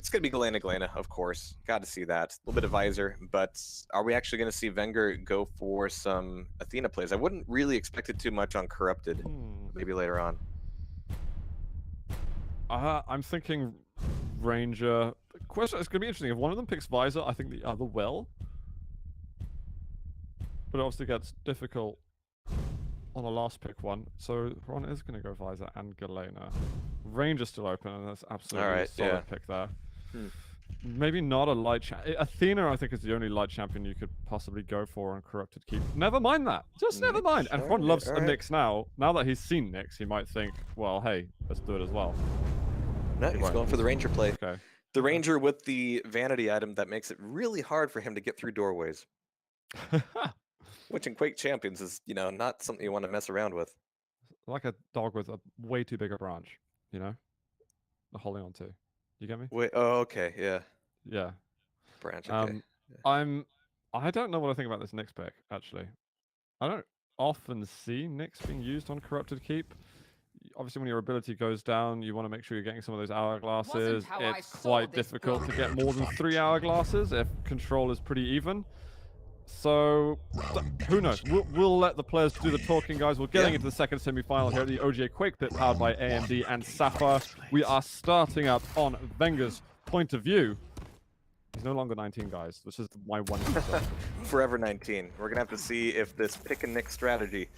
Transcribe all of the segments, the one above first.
It's going to be Galena, of course. Got to see that. A little bit of Visor, but are we actually going to see Wenger go for some Athena plays? I wouldn't really expect it too much on Corrupted, maybe later on. I'm thinking Ranger. Question, it's going to be interesting. If one of them picks Visor, I think the other will. But it obviously gets difficult on the last pick one. So Ron is going to go Visor and Galena. Ranger's still open, and that's absolutely a solid pick there. Maybe not a light champion. Athena, I think, is the only light champion you could possibly go for on Corrupted Keep. Never mind that. Just never mind. And Ron loves Nyx now. Now that he's seen Nyx, he might think, well, hey, let's do it as well. No, he's going for the Ranger play. Okay. The Ranger with the vanity item that makes it really hard for him to get through doorways. Which in Quake Champions is, you know, not something you want to mess around with. Like a dog with a way too big a branch, you know? Holding on to. You get me? Wait, oh, okay, yeah. Yeah. Branch, okay. I don't know what I think about this Nyx pick, actually. I don't often see Nyx being used on Corrupted Keep. Obviously, when your ability goes down, you want to make sure you're getting some of those hourglasses. It's quite difficult to get more than 3 hourglasses if control is pretty even. So, who knows? We'll let the players do the talking, guys. We're getting into the second semi-final here at the OGA Quake pit powered by AMD and Sapphire. We are starting out on Wenger's point of view. He's no longer 19, guys. This is my one concern. Forever 19. We're going to have to see if this pick and nick strategy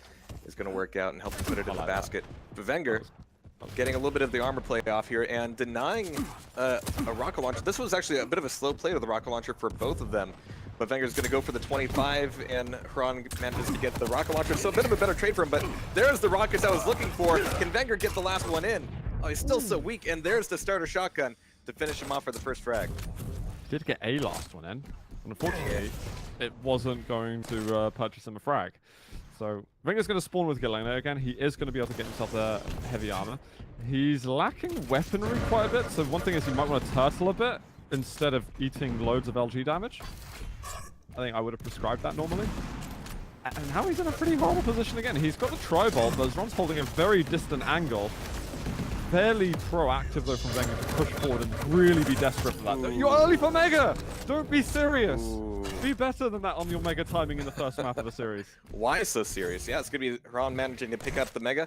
is going to work out and help him put it in the basket. But Wenger getting a little bit of the armor play off here and denying a rocket launcher. This was actually a bit of a slow play with the rocket launcher for both of them. But Wenger's going to go for the 25, and Xron manages to get the rocket launcher. So a bit of a better trade for him, but there's the rockets I was looking for. Can Wenger get the last one in? Oh, he's still so weak, and there's the starter shotgun to finish him off for the first frag. Did get a last one in. Unfortunately, it wasn't going to purchase him a frag. So Wenger's going to spawn with Galena again. He is going to be able to get himself the heavy armor. He's lacking weaponry quite a bit, so one thing is he might want to turtle a bit instead of eating loads of LG damage. I think I would have prescribed that normally. And now he's in a pretty horrible position again. He's got the tri-bolt, but Xron's holding a very distant angle. Fairly proactive, though, from Wenger to push forward and really be desperate for that. You're early for Mega! Don't be serious! Be better than that on your Mega timing in the first map of the series. Why so serious? Yeah, it's going to be Xron managing to pick up the Mega.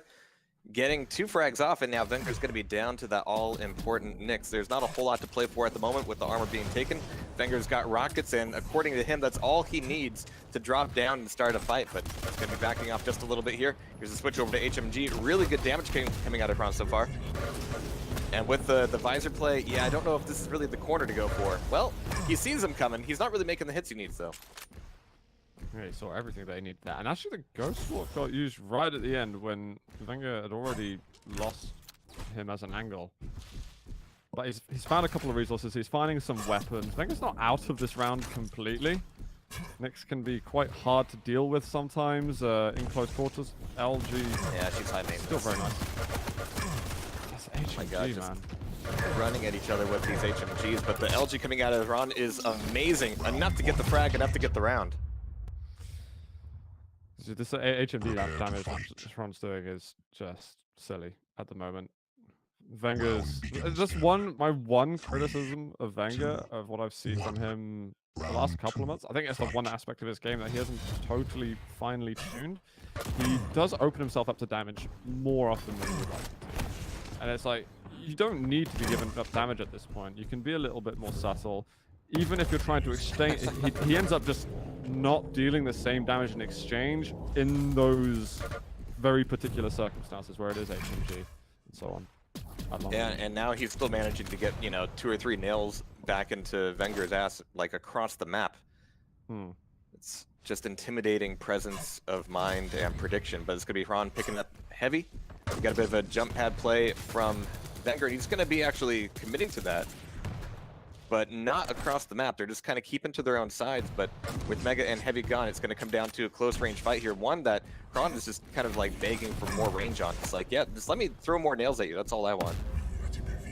Getting 2 frags off, and now Wenger's going to be down to that all-important Nyx. There's not a whole lot to play for at the moment with the armor being taken. Wenger's got rockets, and according to him, that's all he needs to drop down and start a fight, but that's going to be backing off just a little bit here. Here's a switch over to HMG. Really good damage coming out of Xron so far. And with the visor play, yeah, I don't know if this is really the corner to go for. Well, he sees him coming. He's not really making the hits he needs, though. Yeah, he saw everything they needed there. And actually the Ghost Walk got used right at the end when Wenger had already lost him as an angle. But he's found a couple of resources. He's finding some weapons. Wenger's not out of this round completely. Nyx can be quite hard to deal with sometimes in close quarters. LG. Yeah, she's high main. Still very nice. That's HMG, my God, man. Running at each other with these HMGs, but the LG coming out of Xron is amazing. Enough to get the frag, enough to get the round. This HMD damage Xron's doing is just silly at the moment. Wenger's just my one criticism of Wenger of what I've seen from him the last couple of months. I think it's the one aspect of his game that he hasn't totally finely tuned. He does open himself up to damage more often than he would like to. And it's like, you don't need to be giving up damage at this point. You can be a little bit more subtle. Even if you're trying to exchange, he ends up just not dealing the same damage in exchange in those very particular circumstances where it is HMG and so on. Yeah, and now he's still managing to get, 2 or 3 nails back into Wenger's ass, like across the map. It's just intimidating presence of mind and prediction, but it's going to be Xron picking up heavy. We got a bit of a jump pad play from Wenger. He's going to be actually committing to that, but not across the map. They're just kind of keeping to their own sides, but with Mega and Heavy gone, it's going to come down to a close range fight here. One that Xron is just kind of like begging for more range on. It's like, yeah, just let me throw more nails at you. That's all I want.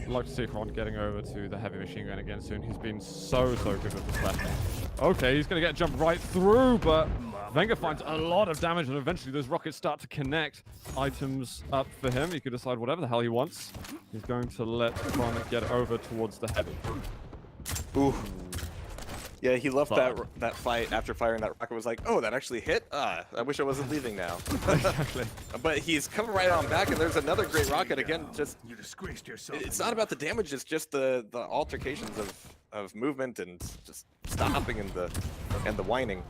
I'd like to see Xron getting over to the heavy machine gun again soon. He's been so good with the left. Okay, he's going to get jumped right through, but Wenger finds a lot of damage, and eventually those rockets start to connect. Items up for him. He can decide whatever the hell he wants. He's going to let Xron get over towards the heavy. Ooh. Yeah, he left that fight after firing that rocket. Was like, oh, that actually hit? I wish I wasn't leaving now. Exactly. But he's coming right on back, and there's another great rocket again. Just You disgraced yourself. it's not about the damage; it's just the altercations of movement and just stopping and the whining.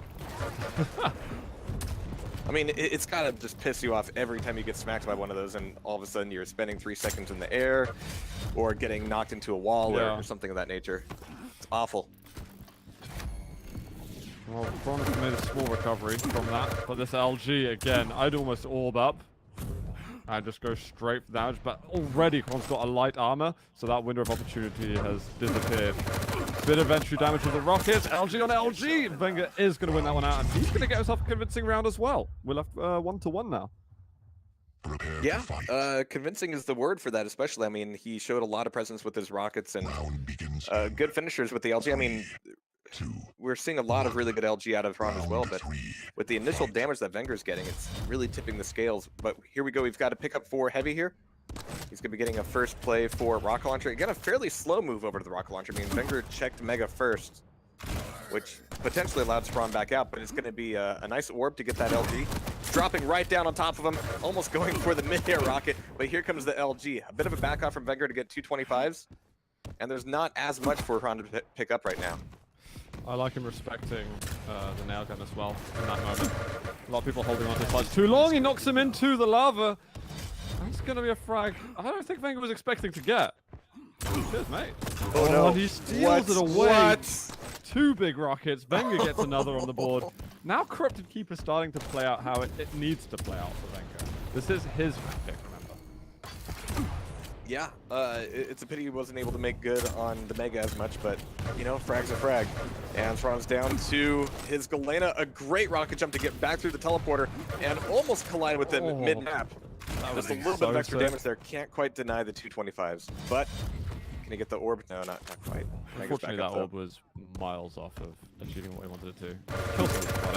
I mean, it's gotta just piss you off every time you get smacked by one of those, and all of a sudden you're spending 3 seconds in the air, or getting knocked into a wall or something of that nature. It's awful. Well, Xron's made a small recovery from that, but this LG again, I'd almost orb up and just go straight for damage, but already Xron's got a light armor, so that window of opportunity has disappeared. Bit of entry damage with the rockets, LG on LG! Wenger is going to win that one out, and he's going to get himself a convincing round as well. We'll have 1-1 now. Yeah, convincing is the word for that, especially. I mean, he showed a lot of presence with his rockets and good finishers with the LG. I mean, we're seeing a lot of really good LG out of Xron as well, but with the initial damage that Wenger's getting, it's really tipping the scales. But here we go, we've got to pick up 4 heavy here. He's going to be getting a first play for rocket launcher. Again, a fairly slow move over to the rocket launcher. I mean, Wenger checked Mega first, which potentially allowed Xron back out, but it's going to be a nice orb to get that LG. Dropping right down on top of him, almost going for the mid-air rocket, but here comes the LG. A bit of a back off from Wenger to get 225s, and there's not as much for Xron to pick up right now. I like him respecting the nail gun as well in that moment. A lot of people holding on to his slides too long. He knocks him into the lava. That's going to be a frag I don't think Wenger was expecting to get. Cheers, mate. Oh no. He steals it away. What? 2 big rockets. Wenger gets another on the board. Now Corrupted Keeper starting to play out how it needs to play out for Wenger. This is his pick, remember. Yeah, it's a pity he wasn't able to make good on the Mega as much, but, you know, frag's a frag. And Xron's down to his Galena, a great rocket jump to get back through the teleporter, and almost collide with him mid-map. Just a little bit of extra damage there, can't quite deny the 225s, but can he get the orb? No, not quite. Unfortunately, that orb was miles off of achieving what he wanted it to. Kill something about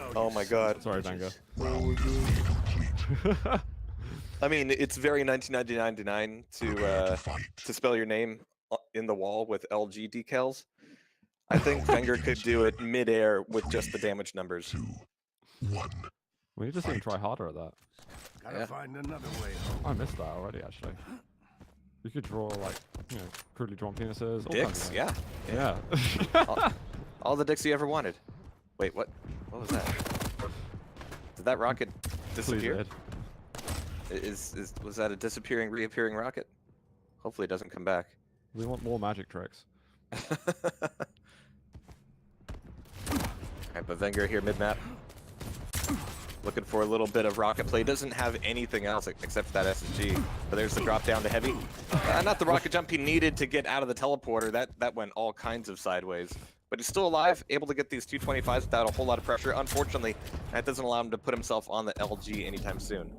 it. Oh my god. Sorry, Wenger. I mean, it's very 1999 to spell your name in the wall with LG decals. I think Wenger could do it mid-air with just the damage numbers. 2, 1. We need to see him try harder at that. Gotta find another way home. I missed that already, actually. You could draw, like, you know, crudely drawn penises. All Dicks, kinds of yeah. all the dicks you ever wanted. Wait, what? What was that? Did that rocket disappear? Was that a disappearing, reappearing rocket? Hopefully it doesn't come back. We want more magic tricks. Alright, but Wenger here mid-map. Looking for a little bit of rocket play. Doesn't have anything else except for that SSG. But there's the drop down to heavy. Not the rocket jump he needed to get out of the teleporter. That went all kinds of sideways. But he's still alive, able to get these 225s without a whole lot of pressure. Unfortunately, that doesn't allow him to put himself on the LG anytime soon.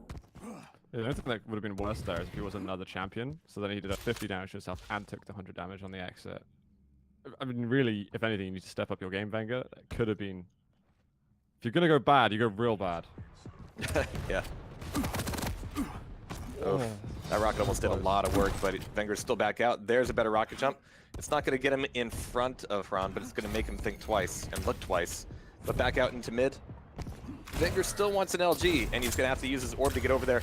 Yeah, I don't think that would have been worse there if he was another champion. So then he did a 50 damage to himself and took the 100 damage on the exit. I mean, really, if anything, you need to step up your game, Wenger. It could have been... If you're going to go bad, you go real bad. Yeah. Oh, that rocket almost did a lot of work, but Wenger's still back out. There's a better rocket jump. It's not going to get him in front of Xron, but it's going to make him think twice and look twice. But back out into mid. Wenger still wants an LG, and he's going to have to use his orb to get over there.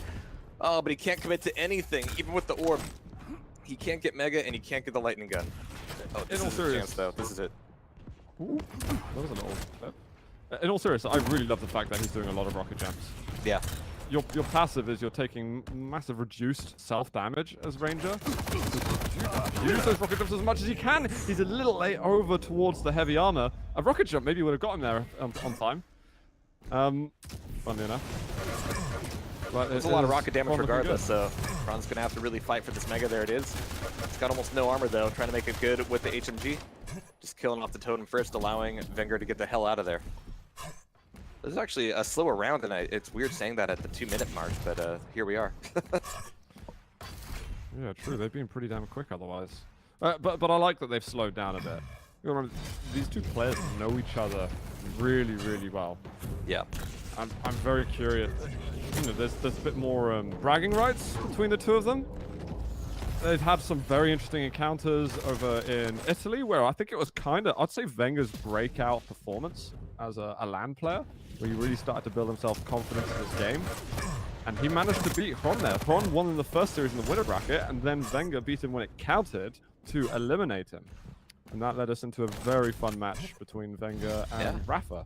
Oh, but he can't commit to anything, even with the orb. He can't get Mega, and he can't get the lightning gun. Oh, this is his chance, though. This is it. Ooh, that was an old step. In all seriousness, I really love the fact that he's doing a lot of rocket jumps. Yeah. Your passive is you're taking massive reduced self-damage as Ranger. Use those rocket jumps as much as you can. He's a little late over towards the heavy armor. A rocket jump maybe would have got him there on time. Funnily enough. But there's a lot of rocket damage regardless, so Xron's going to have to really fight for this Mega. There it is. It's got almost no armor, though, trying to make it good with the HMG. Just killing off the totem first, allowing Wenger to get the hell out of there. This is actually a slower round, and it's weird saying that at the 2-minute mark, but here we are. Yeah, true. They've been pretty damn quick otherwise. But I like that they've slowed down a bit. You know, these two players know each other really, really well. Yeah. I'm very curious. You know, there's a bit more bragging rights between the two of them. They've had some very interesting encounters over in Italy, where I think it was kind of, I'd say, Wenger's breakout performance as a LAN player, where he really started to build himself confidence in this game. And he managed to beat Xron there. Xron won in the first series in the winner bracket, and then Wenger beat him when it counted to eliminate him. And that led us into a very fun match between Wenger and Rafa.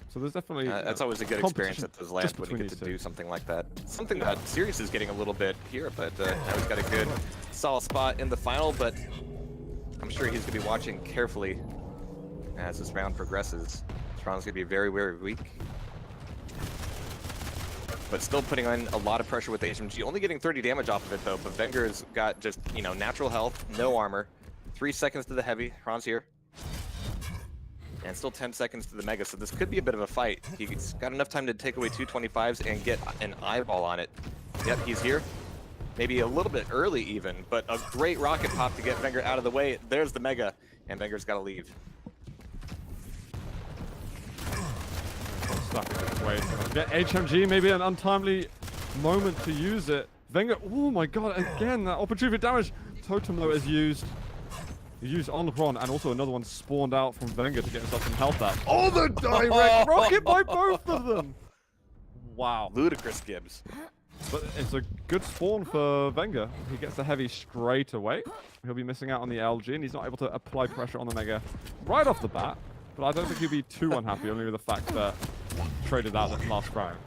So there's definitely that's always a good experience at those lands when you get to do something like that. Something that Sirius is getting a little bit here, but now he's got a good, solid spot in the final. But I'm sure he's going to be watching carefully as this round progresses. Xron's going to be very, very weak, but still putting on a lot of pressure with the HMG. Only getting 30 damage off of it though. But Wenger's got just, you know, natural health, no armor. 3 seconds to the heavy. Xron's here. And still 10 seconds to the Mega, so this could be a bit of a fight. He's got enough time to take away 2 25s and get an eyeball on it. Yep, he's here. Maybe a little bit early even, but a great rocket pop to get Wenger out of the way. There's the Mega, and Wenger's got to leave. Stuck in this way. Get HMG, maybe an untimely moment to use it. Wenger, oh my god, again, that opportunity for damage. Totem though is used. Used on Xron, and also another one spawned out from Wenger to get himself some health out. Oh, the direct rocket by both of them! Wow. Ludicrous Gibbs. But it's a good spawn for Wenger. He gets the heavy straight away. He'll be missing out on the LG, and he's not able to apply pressure on the Mega right off the bat. But I don't think he'll be too unhappy, only with the fact that traded out that last round.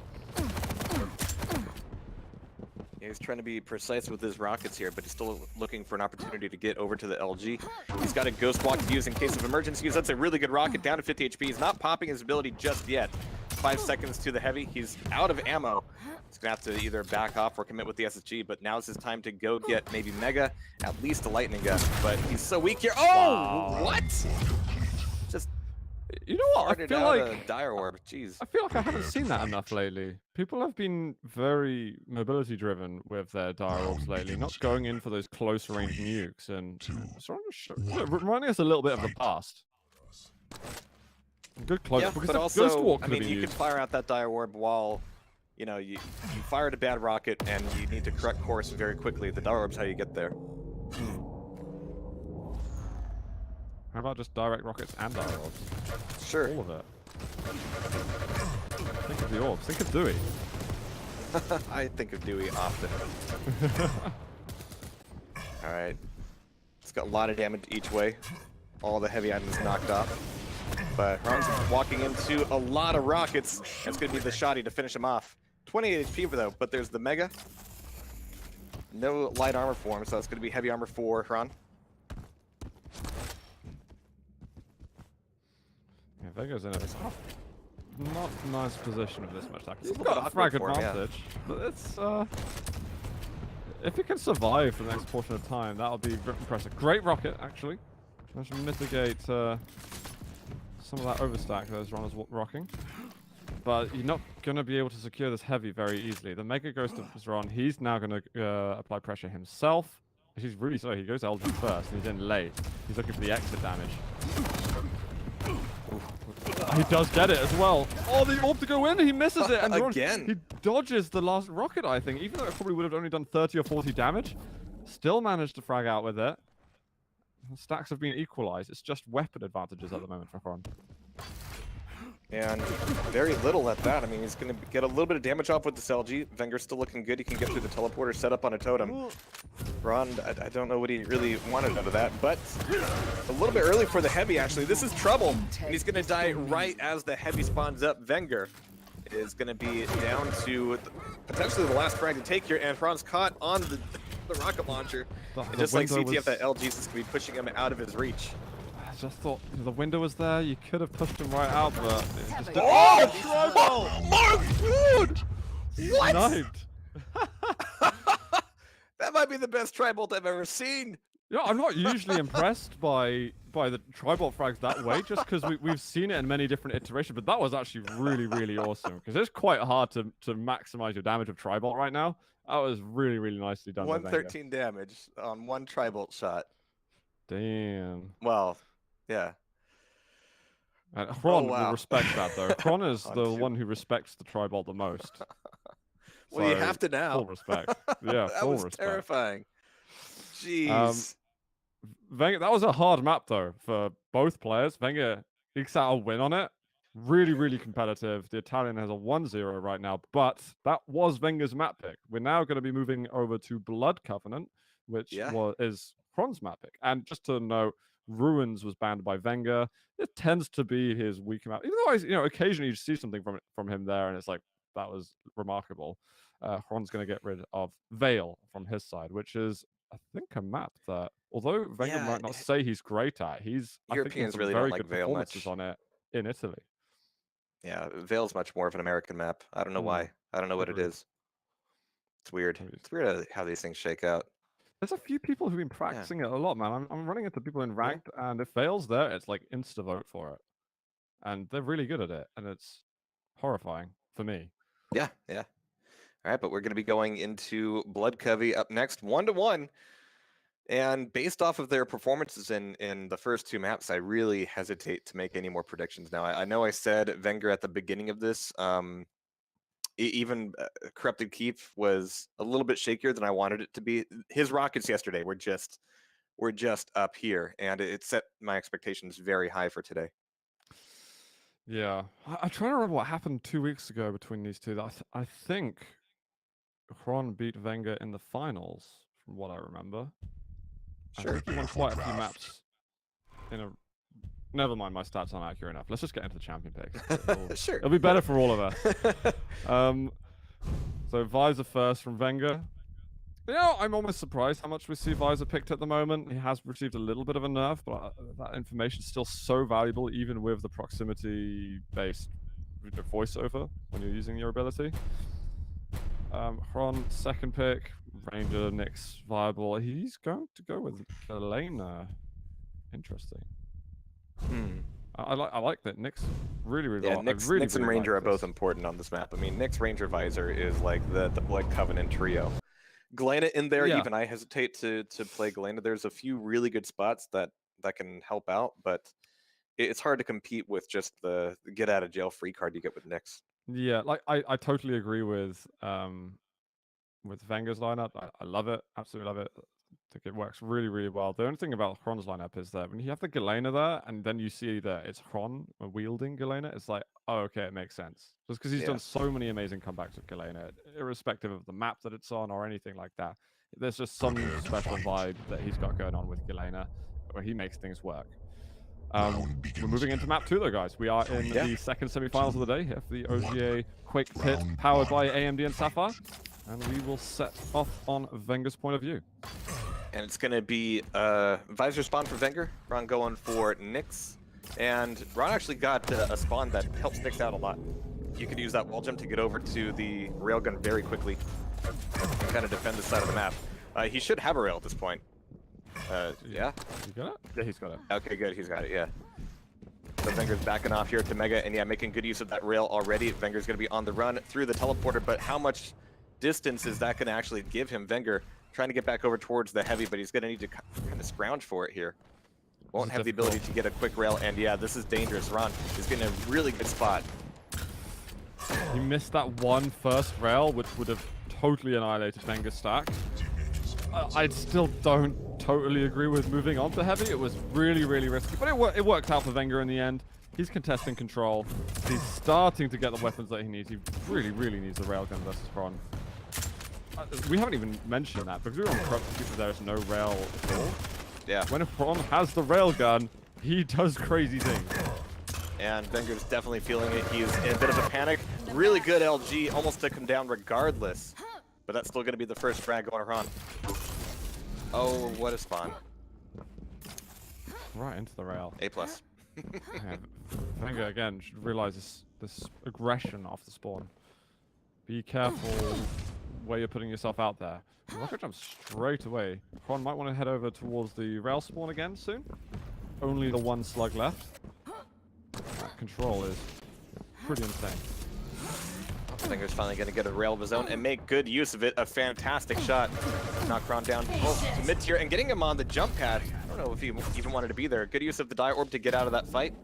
He's trying to be precise with his rockets here, but he's still looking for an opportunity to get over to the LG. He's got a Ghost Walk to use in case of emergencies. That's a really good rocket, down to 50 HP. He's not popping his ability just yet. 5 seconds to the heavy. He's out of ammo. He's going to have to either back off or commit with the SSG, but now's his time to go get maybe Mega, at least a lightning gun. But he's so weak here. Oh, wow. What? Just, you know what? I feel like a dire orb. Jeez. I feel like I haven't seen that enough lately. People have been very mobility driven with their dire orbs lately, not going in for those close range nukes, and reminding us a little bit of the past. Good close, yeah, because but also, Ghost Walk I mean, you used. can fire out that dire orb while, you know, you fired a bad rocket and you need to correct course very quickly. The dire orb's how you get there. How about just direct rockets and dire orbs? Sure. All of it. Think of the orbs. Think of Dewey. I think of Dewey often. Alright. It's got a lot of damage each way. All the heavy items knocked off. But Xron's walking into a lot of rockets. That's going to be the shotty to finish him off. 28 HP though, but there's the Mega. No light armor for him, so that's going to be heavy armor for Xron. Yeah, Vega's in a not nice position with this much attack. He's a little got a bit frag awkward for him, advantage, but it's if he can survive for the next portion of time, that'll be impressive. Great rocket, actually. Managed to mitigate some of that overstack that Xron is rocking. But you're not going to be able to secure this heavy very easily. The Mega goes to Xron. He's now going to apply pressure himself. He's really slow. He goes LG first, and he's in late. He's looking for the exit damage. He does get it as well. Oh, the orb to go in, he misses it. And again. He dodges the last rocket, I think. Even though it probably would have only done 30 or 40 damage, still managed to frag out with it. The stacks have been equalized. It's just weapon advantages at the moment for Xron. And very little at that. I mean, he's going to get a little bit of damage off with this LG. Wenger's still looking good. He can get through the teleporter set up on a totem. Xron, I don't know what he really wanted out of that, but a little bit early for the heavy, actually. This is trouble. And he's going to die right as the heavy spawns up. Wenger is going to be down to potentially the last frag to take here, and Xron's caught on the rocket launcher. And just like CTF, that LG is going to be pushing him out of his reach. I just thought the window was there. You could have pushed him right out, but it just didn't. Oh my god! What? Sniped. That might be the best tri-bolt I've ever seen. Yeah, I'm not usually impressed by the tri-bolt frags that way, just because we've seen it in many different iterations. But that was actually really, really awesome, because it's quite hard to maximize your damage of tri-bolt right now. That was really, really nicely done by Wenger. 113 damage on one tri-bolt shot. Damn. Well, yeah. Xron wow. will respect that, though. Xron is On the two. one who respects the tri-bolt the most. Well, you have to now. Full respect. Yeah, that full was respect. terrifying. Jeez. Wenger, that was a hard map, though, for both players. Wenger ekes out a win on it. Really, really competitive. The Italian has a 1-0 right now, but that was Wenger's map pick. We're now going to be moving over to Blood Covenant, which is Xron's map pick. And just to note, Ruins was banned by Wenger. It tends to be his weaker map. Even though occasionally you see something from him there, and it's like, that was remarkable. Xron's going to get rid of Veil from his side, which is, I think, a map that, although Wenger might not say he's great at, Europeans really very don't like good Veil performances much on it in Italy. Yeah, Veil's much more of an American map. I don't know why. I don't know what it is. It's weird. It's weird how these things shake out. There's a few people who've been practicing it a lot, man. I'm running into people in ranked, and if Veil's there, it's like insta vote for it, and they're really good at it, and it's horrifying for me. Yeah. All right, but we're going to be going into Blood Covey up next, 1-1. And based off of their performances in the first two maps, I really hesitate to make any more predictions now. I know I said Wenger at the beginning of this. Even Corrupted Keep was a little bit shakier than I wanted it to be. His rockets yesterday were just up here, and it set my expectations very high for today. Yeah, I'm trying to remember what happened 2 weeks ago between these two. I think Xron beat Wenger in the finals, from what I remember. Sure. I think he won quite a few maps in a... Never mind, my stats aren't accurate enough. Let's just get into the champion picks. Sure. It'll be better for all of us. So Visor first from Wenger. I'm almost surprised how much we see Visor picked at the moment. He has received a little bit of a nerf, but that information is still so valuable, even with the proximity-based voiceover when you're using your ability. Xron, second pick. Ranger, Nyx, viable. He's going to go with Elena. Interesting. I like that. Nyx really well. Nyx and Ranger are both important on this map. I mean, Nyx, Ranger, Visor is like the Blood Covenant trio. Galena in there, even I hesitate to play Galena. There's a few really good spots that can help out, but it's hard to compete with just the get out of jail free card you get with Nyx. Yeah, like I totally agree with Wenger's lineup. I love it, absolutely love it. I think it works really, really well. The only thing about Xron's lineup is that when you have the Galena there, and then you see that it's Xron wielding Galena, it's like, oh, okay, it makes sense. Just because he's done so many amazing comebacks with Galena, irrespective of the map that it's on or anything like that. There's just some special vibe that he's got going on with Galena, where he makes things work. We're moving into map 2, though, guys. We are in the second semifinals of the day here for the OGA Quake Pit, powered by AMD and Sapphire. And we will set off on Wenger's point of view. And it's going to be Visor spawn for Wenger, Ron going for Nyx. And Ron actually got a spawn that helps Nyx out a lot. You could use that wall jump to get over to the railgun very quickly and kind of defend the side of the map. He should have a rail at this point. Yeah? You got it? Yeah, he's got it. Okay, good. He's got it, yeah. So Wenger's backing off here to Mega, and making good use of that rail already. Wenger's going to be on the run through the teleporter, but how much distance is that going to actually give him? Wenger trying to get back over towards the heavy, but he's going to need to kind of scrounge for it here. Won't have the ability to get a quick rail, and this is dangerous. Ron is getting a really good spot. He missed that one first rail, which would have totally annihilated Wenger's stack. I still don't totally agree with moving on to heavy. It was really, really risky, but it worked out for Wenger in the end. He's contesting control. He's starting to get the weapons that he needs. He really, really needs the railgun versus Xron. We haven't even mentioned that, because we were on Corrupted Keep, there is no rail at all. Yeah. When Xron has the railgun, he does crazy things. And Wenger's definitely feeling it. He's in a bit of a panic. Really good LG, almost took him down regardless. But that's still going to be the first frag going around. Oh, what a spawn. Right into the rail. A+. Wenger, again, should realize this aggression off the spawn. Be careful where you're putting yourself out there. Rocket jump straight away. Xron might want to head over towards the rail spawn again soon. Only the one slug left. That control is pretty insane. Venger's finally going to get a rail of his own and make good use of it. A fantastic shot. Knock Ron down to mid-tier and getting him on the jump pad. I don't know if he even wanted to be there. Good use of the die orb to get out of that fight.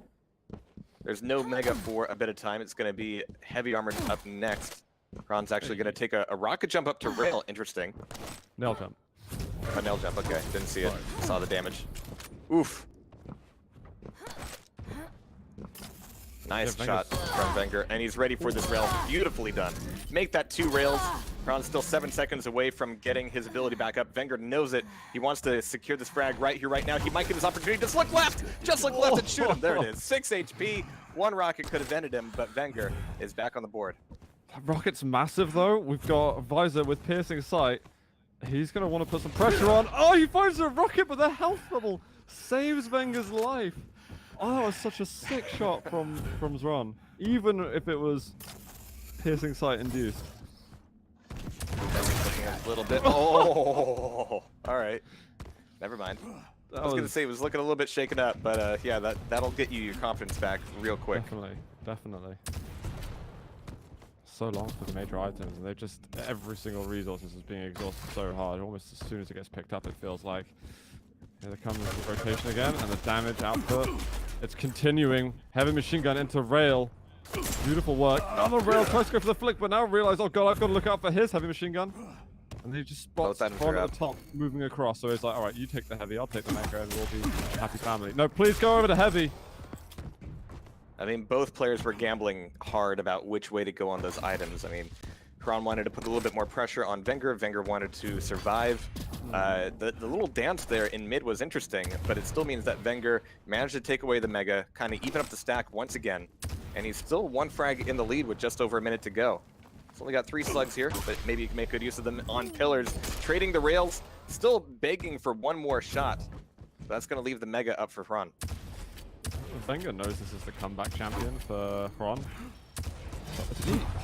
There's no Mega for a bit of time. It's going to be heavy armored up next. Ron's actually going to take a rocket jump up to rail. Interesting. Nail jump. A nail jump, okay. Didn't see it. Saw the damage. Oof. Nice shot from Wenger, and he's ready for this rail. Beautifully done. Make that 2 rails. Ron's still 7 seconds away from getting his ability back up. Wenger knows it. He wants to secure this frag right here, right now. He might get his opportunity. Just look left! Just look left and shoot him. There it is. 6 HP. 1 rocket could have ended him, but Wenger is back on the board. Rocket's massive, though. We've got Visor with piercing sight. He's going to want to put some pressure on. Oh, he finds a rocket, but the health bubble saves Wenger's life. Oh, that was such a sick shot from Xron, even if it was piercing sight induced. A little bit. Oh, all right. Never mind. I was gonna say it was looking a little bit shaken up, but yeah, that'll get you your confidence back real quick. Definitely. So long for the major items, and they're just every single resource is being exhausted so hard. Almost as soon as it gets picked up, it feels like. Here they come with the rotation again, and the damage output. It's continuing. Heavy machine gun into rail. Beautiful work. Another rail tries to go for the flick, but now realize, oh god, I've got to look out for his heavy machine gun. And he just spots Ron at the top, moving across. So he's like, all right, you take the heavy, I'll take the mega, and we'll be a happy family. No, please go over to heavy. I mean, both players were gambling hard about which way to go on those items. I mean, Xron wanted to put a little bit more pressure on Wenger. Wenger wanted to survive. The little dance there in mid was interesting, but it still means that Wenger managed to take away the Mega, kind of even up the stack once again. And he's still 1 frag in the lead with just over a minute to go. He's only got 3 slugs here, but maybe you can make good use of them on pillars. Trading the rails, still begging for 1 more shot. That's going to leave the Mega up for Xron. Wenger knows this is the comeback champion for Xron.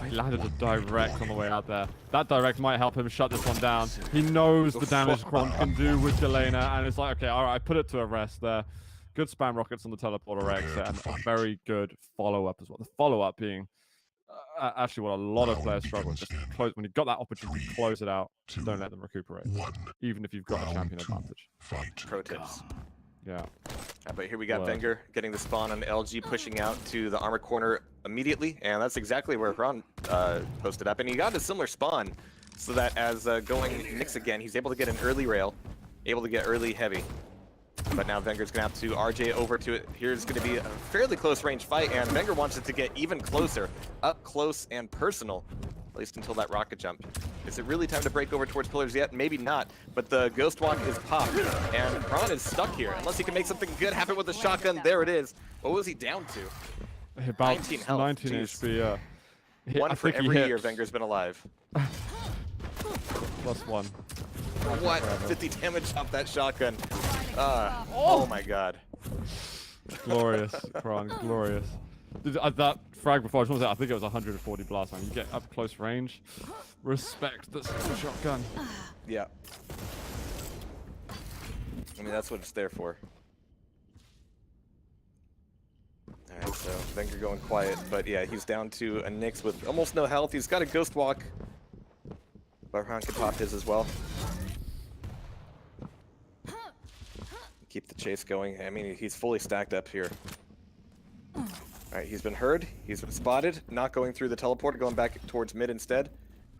He landed a direct on the way out there. That direct might help him shut this one down. He knows the damage Xron can do with Galena, and it's like, okay, all right, I put it to a rest there. Good spam rockets on the teleporter exit, and a very good follow-up as well. The follow-up being actually what a lot of players struggle with. Just close, when you've got that opportunity to close it out, don't let them recuperate, even if you've got a champion advantage. Pro tips. Yeah. But here we got Wenger getting the spawn on LG, pushing out to the armor corner immediately, and that's exactly where Xron posted up. And he got a similar spawn, so that as going Nyx again, he's able to get an early rail, able to get early heavy. But now Wenger's gonna have to RJ over to it. Here's gonna be a fairly close range fight, and Wenger wants it to get even closer, up close and personal, at least until that rocket jump. Is it really time to break over towards pillars yet? Maybe not, but the Ghost Walk is popped, and Xron is stuck here. Unless he can make something good happen with the shotgun, there it is. What was he down to? About 19 health. 19 HP, yeah. One for every year Wenger's been alive. +1. What? 50 damage off that shotgun. Oh my god. Glorious, Xron, glorious. That frag before, I just want to say, I think it was 140 blast time. You get up close range, respect the shotgun. Yeah. I mean, that's what it's there for. Alright, so Wenger going quiet, but yeah, he's down to a Nyx with almost no health. He's got a Ghost Walk, but Xron can pop his as well. Keep the chase going. I mean, he's fully stacked up here. Alright, he's been heard, he's been spotted, not going through the teleporter, going back towards mid instead.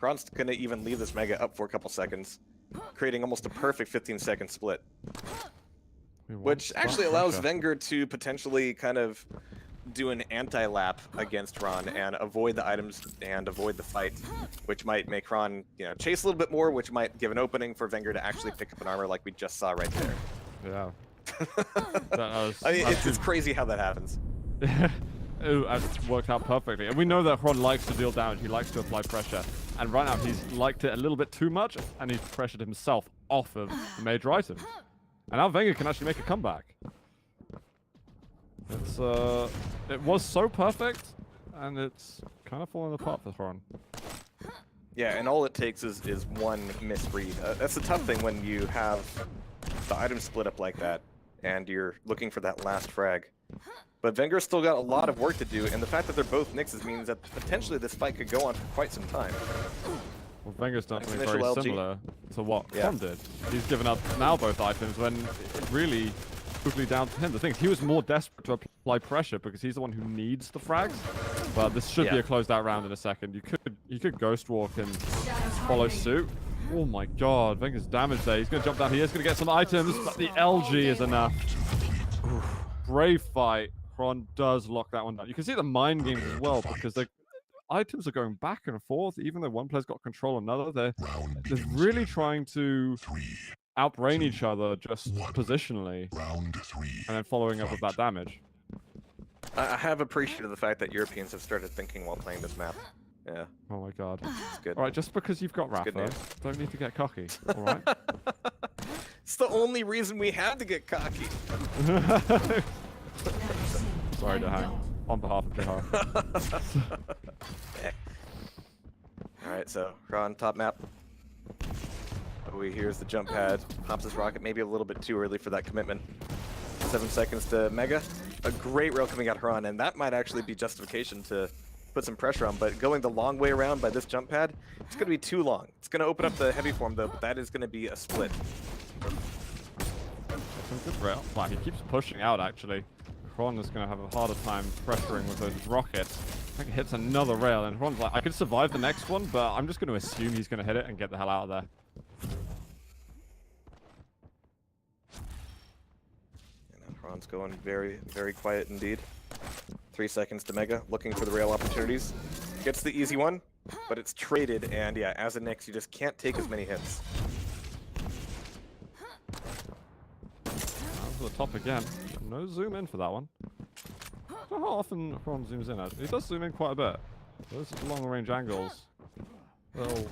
Xron's gonna even leave this Mega up for a couple seconds, creating almost a perfect 15-second split. Which actually allows Wenger to potentially kind of do an anti-lap against Xron and avoid the items and avoid the fight, which might make Xron, you know, chase a little bit more, which might give an opening for Wenger to actually pick up an armor like we just saw right there. Yeah. I mean, it's crazy how that happens. It worked out perfectly. And we know that Xron likes to deal damage, he likes to apply pressure. And right now he's liked it a little bit too much, and he's pressured himself off of the major item. And now Wenger can actually make a comeback. It's it was so perfect, and it's kind of falling apart for Xron. Yeah, and all it takes is one misread. That's the tough thing when you have the item split up like that. and you're looking for that last frag. But Venger's still got a lot of work to do, and the fact that they're both Nixes means that potentially this fight could go on for quite some time. Well, Venger's done something Initial very LG. similar to what Yeah. Ron did. He's given up now both items when it really totally down to him. The thing is, he was more desperate to apply pressure because he's the one who needs the frags. But this should be Yeah. a closed out round in a second. You could ghost walk and follow suit. Oh my god, Venger's damage there. He's gonna jump down. He is gonna get some items, but the LG is enough. Brave fight. Ron does lock that one down. You can see the mind games as well because the items are going back and forth. Even though one player's got control of another, they're really trying to outbrain each other just positionally, and then following up with that damage. I have appreciated the fact that Europeans have started thinking while playing this map. Yeah, Oh my god. it's good. All right, just because you've got good Rafa, news. don't need to get cocky. All right. It's the only reason we had to get cocky. Sorry, Dahang. On behalf of Jahar. Alright, so Ron, top map. Here's the jump pad. Pops his rocket, maybe a little bit too early for that commitment. 7 seconds to Mega. A great rail coming out of Ron, and that might actually be justification to put some pressure on, but going the long way around by this jump pad, it's going to be too long. It's going to open up the heavy form though, but that is going to be a split. Some good rail. Wow, he keeps pushing out actually. Ron is going to have a harder time pressuring with those rockets. I think he hits another rail, and Ron's like, I could survive the next one, but I'm just going to assume he's going to hit it and get the hell out of there. And Ron's going very, very quiet indeed. 3 seconds to Mega, looking for the rail opportunities. Gets the easy one, but it's traded, and yeah, as a Nyx, you just can't take as many hits. To the top again. No zoom in for that one. Not how often Ron zooms in actually. He does zoom in quite a bit. Those long range angles. Well,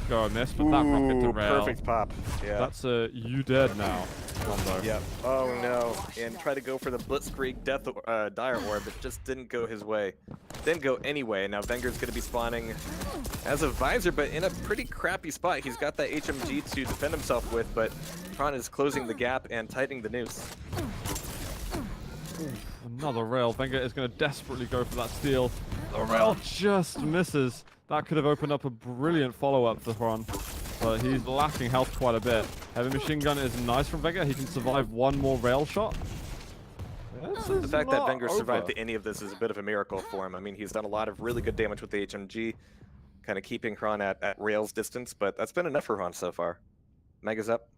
go and miss, but that rocket to rail. Perfect pop. Yeah. That's a you dead now combo. Yep. Oh no. And try to go for the Blitzkrieg Death Dire Orb, but just didn't go his way. Didn't go anyway. Now Venger's going to be spawning as a visor, but in a pretty crappy spot. He's got that HMG to defend himself with, but Ron is closing the gap and tightening the noose. Another rail. Wenger is going to desperately go for that steal. The rail just misses. That could have opened up a brilliant follow-up for Ron, but he's lacking health quite a bit. Heavy machine gun is nice from Wenger. He can survive one more rail shot. The fact that Wenger survived any of this is a bit of a miracle for him. I mean, he's done a lot of really good damage with the HMG, kind of keeping Ron at rails distance, but that's been enough for Ron so far. Mega's up.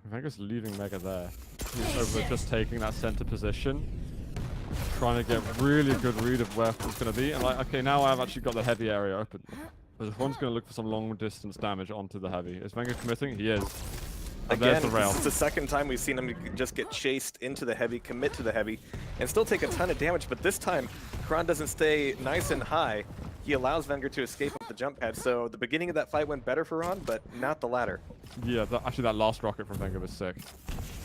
Venger's leaving Mega there. He's over just taking that center position, trying to get really good read of where it's going to be. And like, okay, now I've actually got the heavy area open. But Ron's going to look for some long distance damage onto the heavy. Is Wenger committing? He is. And Again, there's the rail. this is the second time we've seen him just get chased into the heavy, commit to the heavy, and still take a ton of damage. But this time, Ron doesn't stay nice and high. He allows Wenger to escape with the jump pad. So the beginning of that fight went better for Ron, but not the latter. Yeah, actually that last rocket from Wenger was sick.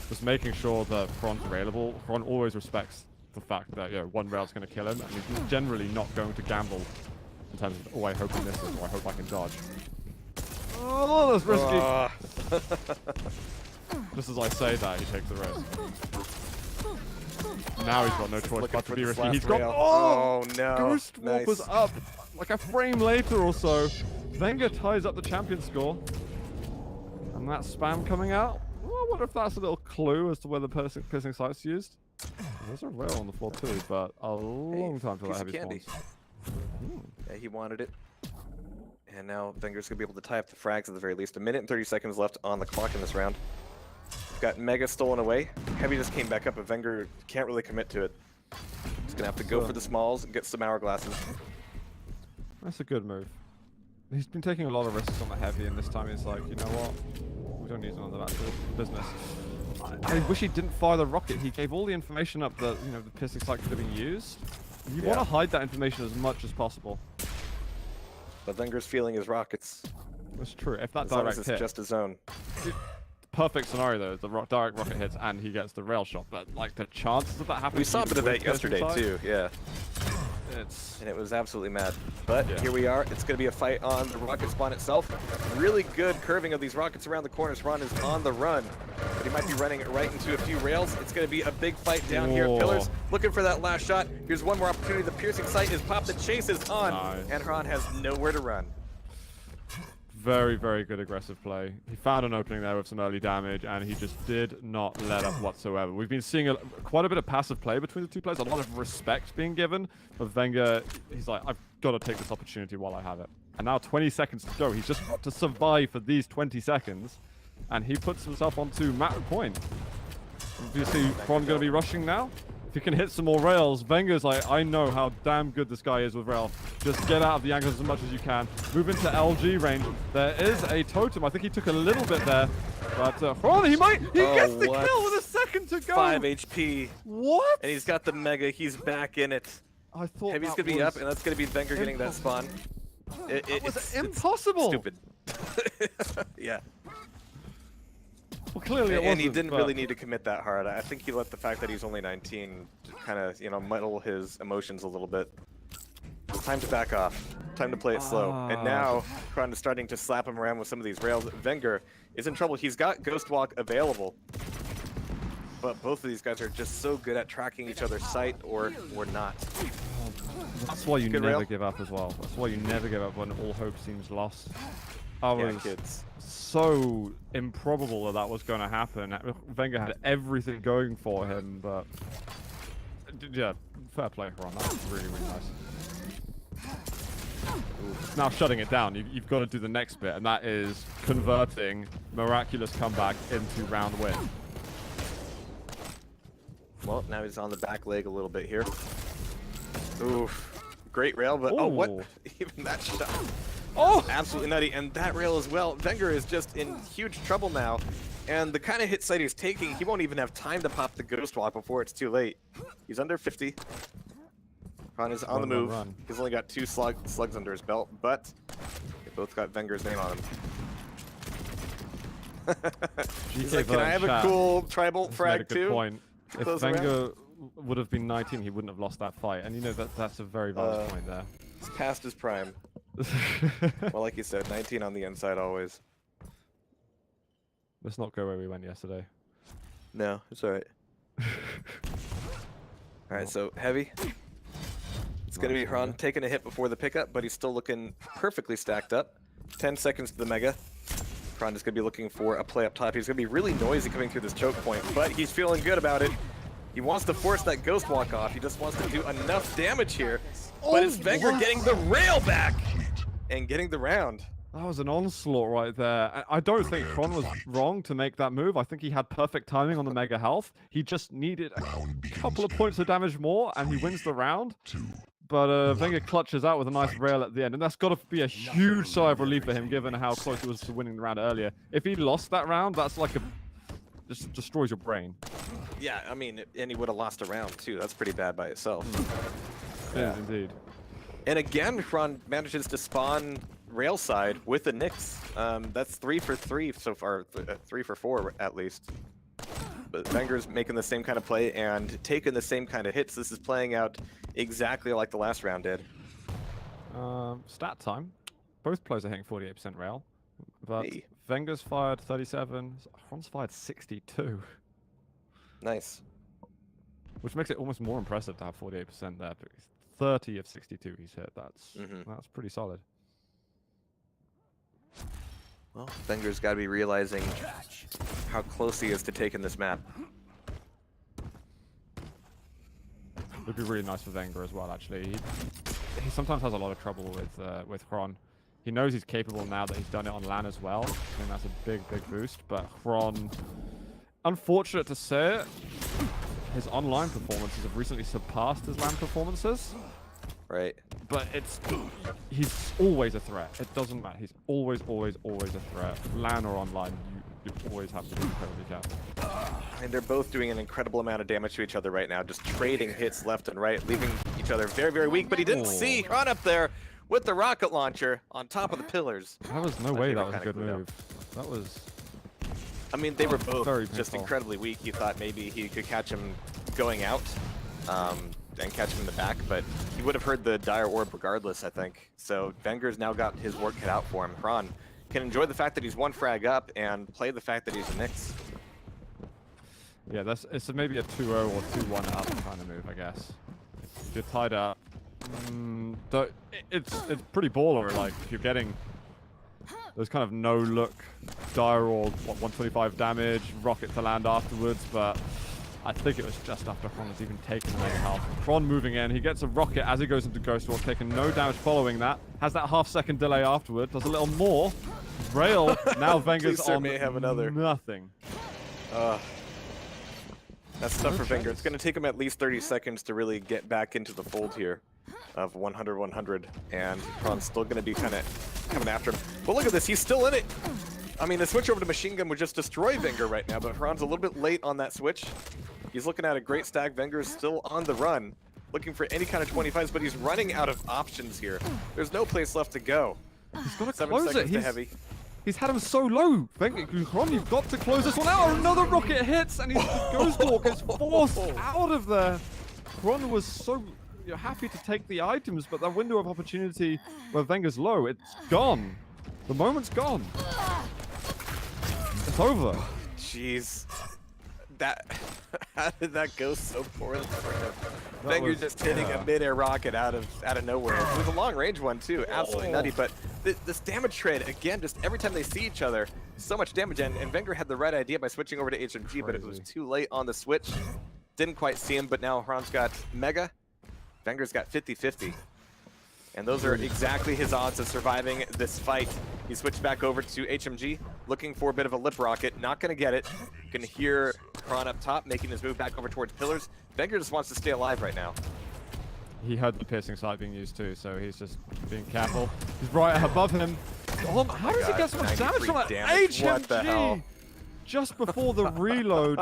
Just making sure that Ron's available. Ron always respects the fact that, you know, one rail's going to kill him, and he's generally not going to gamble in terms of, oh, I hope he misses, or I hope I can dodge. Oh, that's risky. Just as I say that, he takes the risk. Now he's got no choice but to be risky. He's got, oh no! Ghost Warp was Nice. up like a frame later or so. Wenger ties up the champion score. And that spam coming out. Well, I wonder if that's a little clue as to where the piercing sight's used. There's a rail on the floor too, but a long time till that heavy candy. spawns. Yeah, he wanted it. And now Wenger's going to be able to tie up the frags at the very least. 1 minute and 30 seconds left on the clock in this round. Got Mega stolen away. Heavy just came back up, but Wenger can't really commit to it. He's going to have to go for the smalls and get some hourglasses. That's a good move. He's been taking a lot of risks on the heavy, and this time he's like, you know what? We don't need him on the back business. I wish he didn't fire the rocket. He gave all the information up that, you know, the piercing sight could have been used. You want to hide that information as much as possible. But Wenger's feeling his rockets. That's true. If that As long as direct it's hit, just a zone. perfect scenario though, the direct rocket hits and he gets the rail shot. But like the chances of that happening, We saw a bit of that with piercing yesterday sight, too, yeah. And it was absolutely mad. But here we are. It's going to be a fight on the rocket spawn itself. Really good curving of these rockets around the corners. Ron is on the run, but he might be running right into a few rails. It's going to be a big fight down here at Pillars. Looking for that last shot. Here's one more opportunity. The piercing sight is popped. The chase is on, and Ron has nowhere to run. Very, very good aggressive play. He found an opening there with some early damage, and he just did not let up whatsoever. We've been seeing quite a bit of passive play between the two players, a lot of respect being given. But Wenger, he's like, I've got to take this opportunity while I have it. And now 20 seconds to go. He's just got to survive for these 20 seconds, and he puts himself onto match point. Obviously, Kron going to be rushing now. If he can hit some more rails, Wenger's like, I know how damn good this guy is with rail. Just get out of the angles as much as you can. Move into LG range. There is a totem. I think he took a little bit there. But, he gets the kill with a second to go. 5 HP. What? And he's got the Mega. He's back in it. I thought Heavy's going to be up, and that's going to be Wenger getting that spawn. It was impossible. It's stupid. Yeah. Well, clearly it wasn't, and he didn't really need to commit that hard. I think he let the fact that he's only 19 kind of, muddle his emotions a little bit. Time to back off. Time to play it slow. And now, Kron is starting to slap him around with some of these rails. Wenger is in trouble. He's got Ghost Walk available. But both of these guys are just so good at tracking each other's sight or not. That's why you never give up as well. That's why you never give up when all hope seems lost. I was so improbable that that was going to happen. Wenger had everything going for him, but yeah, fair play, Ron. That was really, really nice. Now shutting it down, you've got to do the next bit, and that is converting miraculous comeback into round win. Well, now he's on the back leg a little bit here. Oof, great rail, but oh, what? Even that shot. Oh, absolutely nutty, and that rail as well. Wenger is just in huge trouble now, and the kind of hit sight he's taking, he won't even have time to pop the Ghost Walk before it's too late. He's under 50. Ron is on the move. He's only got 2 slugs under his belt, but they both got Wenger's name on them. He's like, can I have a cool tribal frag too? Point. If Wenger would have been 19, he wouldn't have lost that fight, and that's a very valid point there. It's past his prime. Well, like you said, 19 on the inside always. Let's not go where we went yesterday. No, it's alright. Alright, so heavy. It's going to be Ron taking a hit before the pickup, but he's still looking perfectly stacked up. 10 seconds to the Mega. Ron is going to be looking for a play up top. He's going to be really noisy coming through this choke point, but he's feeling good about it. He wants to force that Ghost Walk off. He just wants to do enough damage here. But is Wenger getting the rail back and getting the round? That was an onslaught right there. I don't think Kron was wrong to make that move. I think he had perfect timing on the Mega health. He just needed a couple of points of damage more, and he wins the round. But Wenger clutches out with a nice rail at the end, and that's got to be a huge sigh of relief for him, given how close he was to winning the round earlier. If he lost that round, that's like just destroys your brain. Yeah, I mean, and he would have lost a round too. That's pretty bad by itself. Yeah, indeed. And again, Ron manages to spawn rail side with the Nyx. That's 3 for 3 so far, 3 for 4 at least. But Wenger's making the same kind of play and taking the same kind of hits. This is playing out exactly like the last round did. Stat time. Both players are hitting 48% rail. But Wenger's fired 37, Ron's fired 62. Nice. Which makes it almost more impressive to have 48% there. 30 of 62 he's hit. That's pretty solid. Well, Wenger's got to be realizing how close he is to taking this map. It would be really nice for Wenger as well, actually. He sometimes has a lot of trouble with Kron. He knows he's capable now that he's done it on LAN as well. I think that's a big, big boost. But Kron, unfortunate to say it, his online performances have recently surpassed his LAN performances. Right. But he's always a threat. It doesn't matter. He's always, always, always a threat. LAN or online, you always have to be incredibly careful. And they're both doing an incredible amount of damage to each other right now, just trading hits left and right, leaving each other very, very weak. But he didn't see Ron up there with the rocket launcher on top of the pillars. That was no way that was a good move. That was... I mean, they were both just incredibly weak. He thought maybe he could catch him going out. and catch him in the back, but he would have heard the dire orb regardless, I think. So Venger's now got his work cut out for him. Hran can enjoy the fact that he's one frag up and play the fact that he's a Nyx. Yeah, it's maybe a 2-0 or 2-1 up kind of move, I guess. If you're tied up, it's pretty baller. Like if you're getting those kind of no-look dire orb, 125 damage, rocket to land afterwards, but I think it was just after Hran has even taken the mega health. Hran moving in, he gets a rocket as he goes into Ghost Walk, taking no damage following that. Has that half-second delay afterward, does a little more. Rail, now Venger's on may have another. Nothing. That's tough for Wenger. It's going to take him at least 30 seconds to really get back into the fold here of 100-100, and Hran's still going to be kind of coming after him. But look at this, he's still in it. I mean, the switch over to machine gun would just destroy Wenger right now, but Hran's a little bit late on that switch. He's looking at a great stack. Wenger is still on the run, looking for any kind of 25s, but he's running out of options here. There's no place left to go. He's got to 7 close seconds it. to heavy. He's had him so low. Hran, you've got to close this one out. Another rocket hits, and the Ghost Walk is forced out of there. Hran was so happy to take the items, but that window of opportunity where Wenger's low, it's gone. The moment's gone. It's over. Jeez. How did that go so poorly for him? Wenger just hitting a mid-air rocket out of nowhere. It was a long-range one too, absolutely nutty. But this damage trade again, just every time they see each other, so much damage. And Wenger had the right idea by switching over to HMG, but it was too late on the switch. Didn't quite see him, but now Hran's got Mega. Wenger's got 50-50. And those are exactly his odds of surviving this fight. He switched back over to HMG, looking for a bit of a lip rocket. Not going to get it. Going to hear Hran up top, making his move back over towards pillars. Wenger just wants to stay alive right now. He heard the piercing sight being used too, so he's just being careful. He's right above him. Oh, how does he get so much damage from that HMG? What the hell? Just before the reload,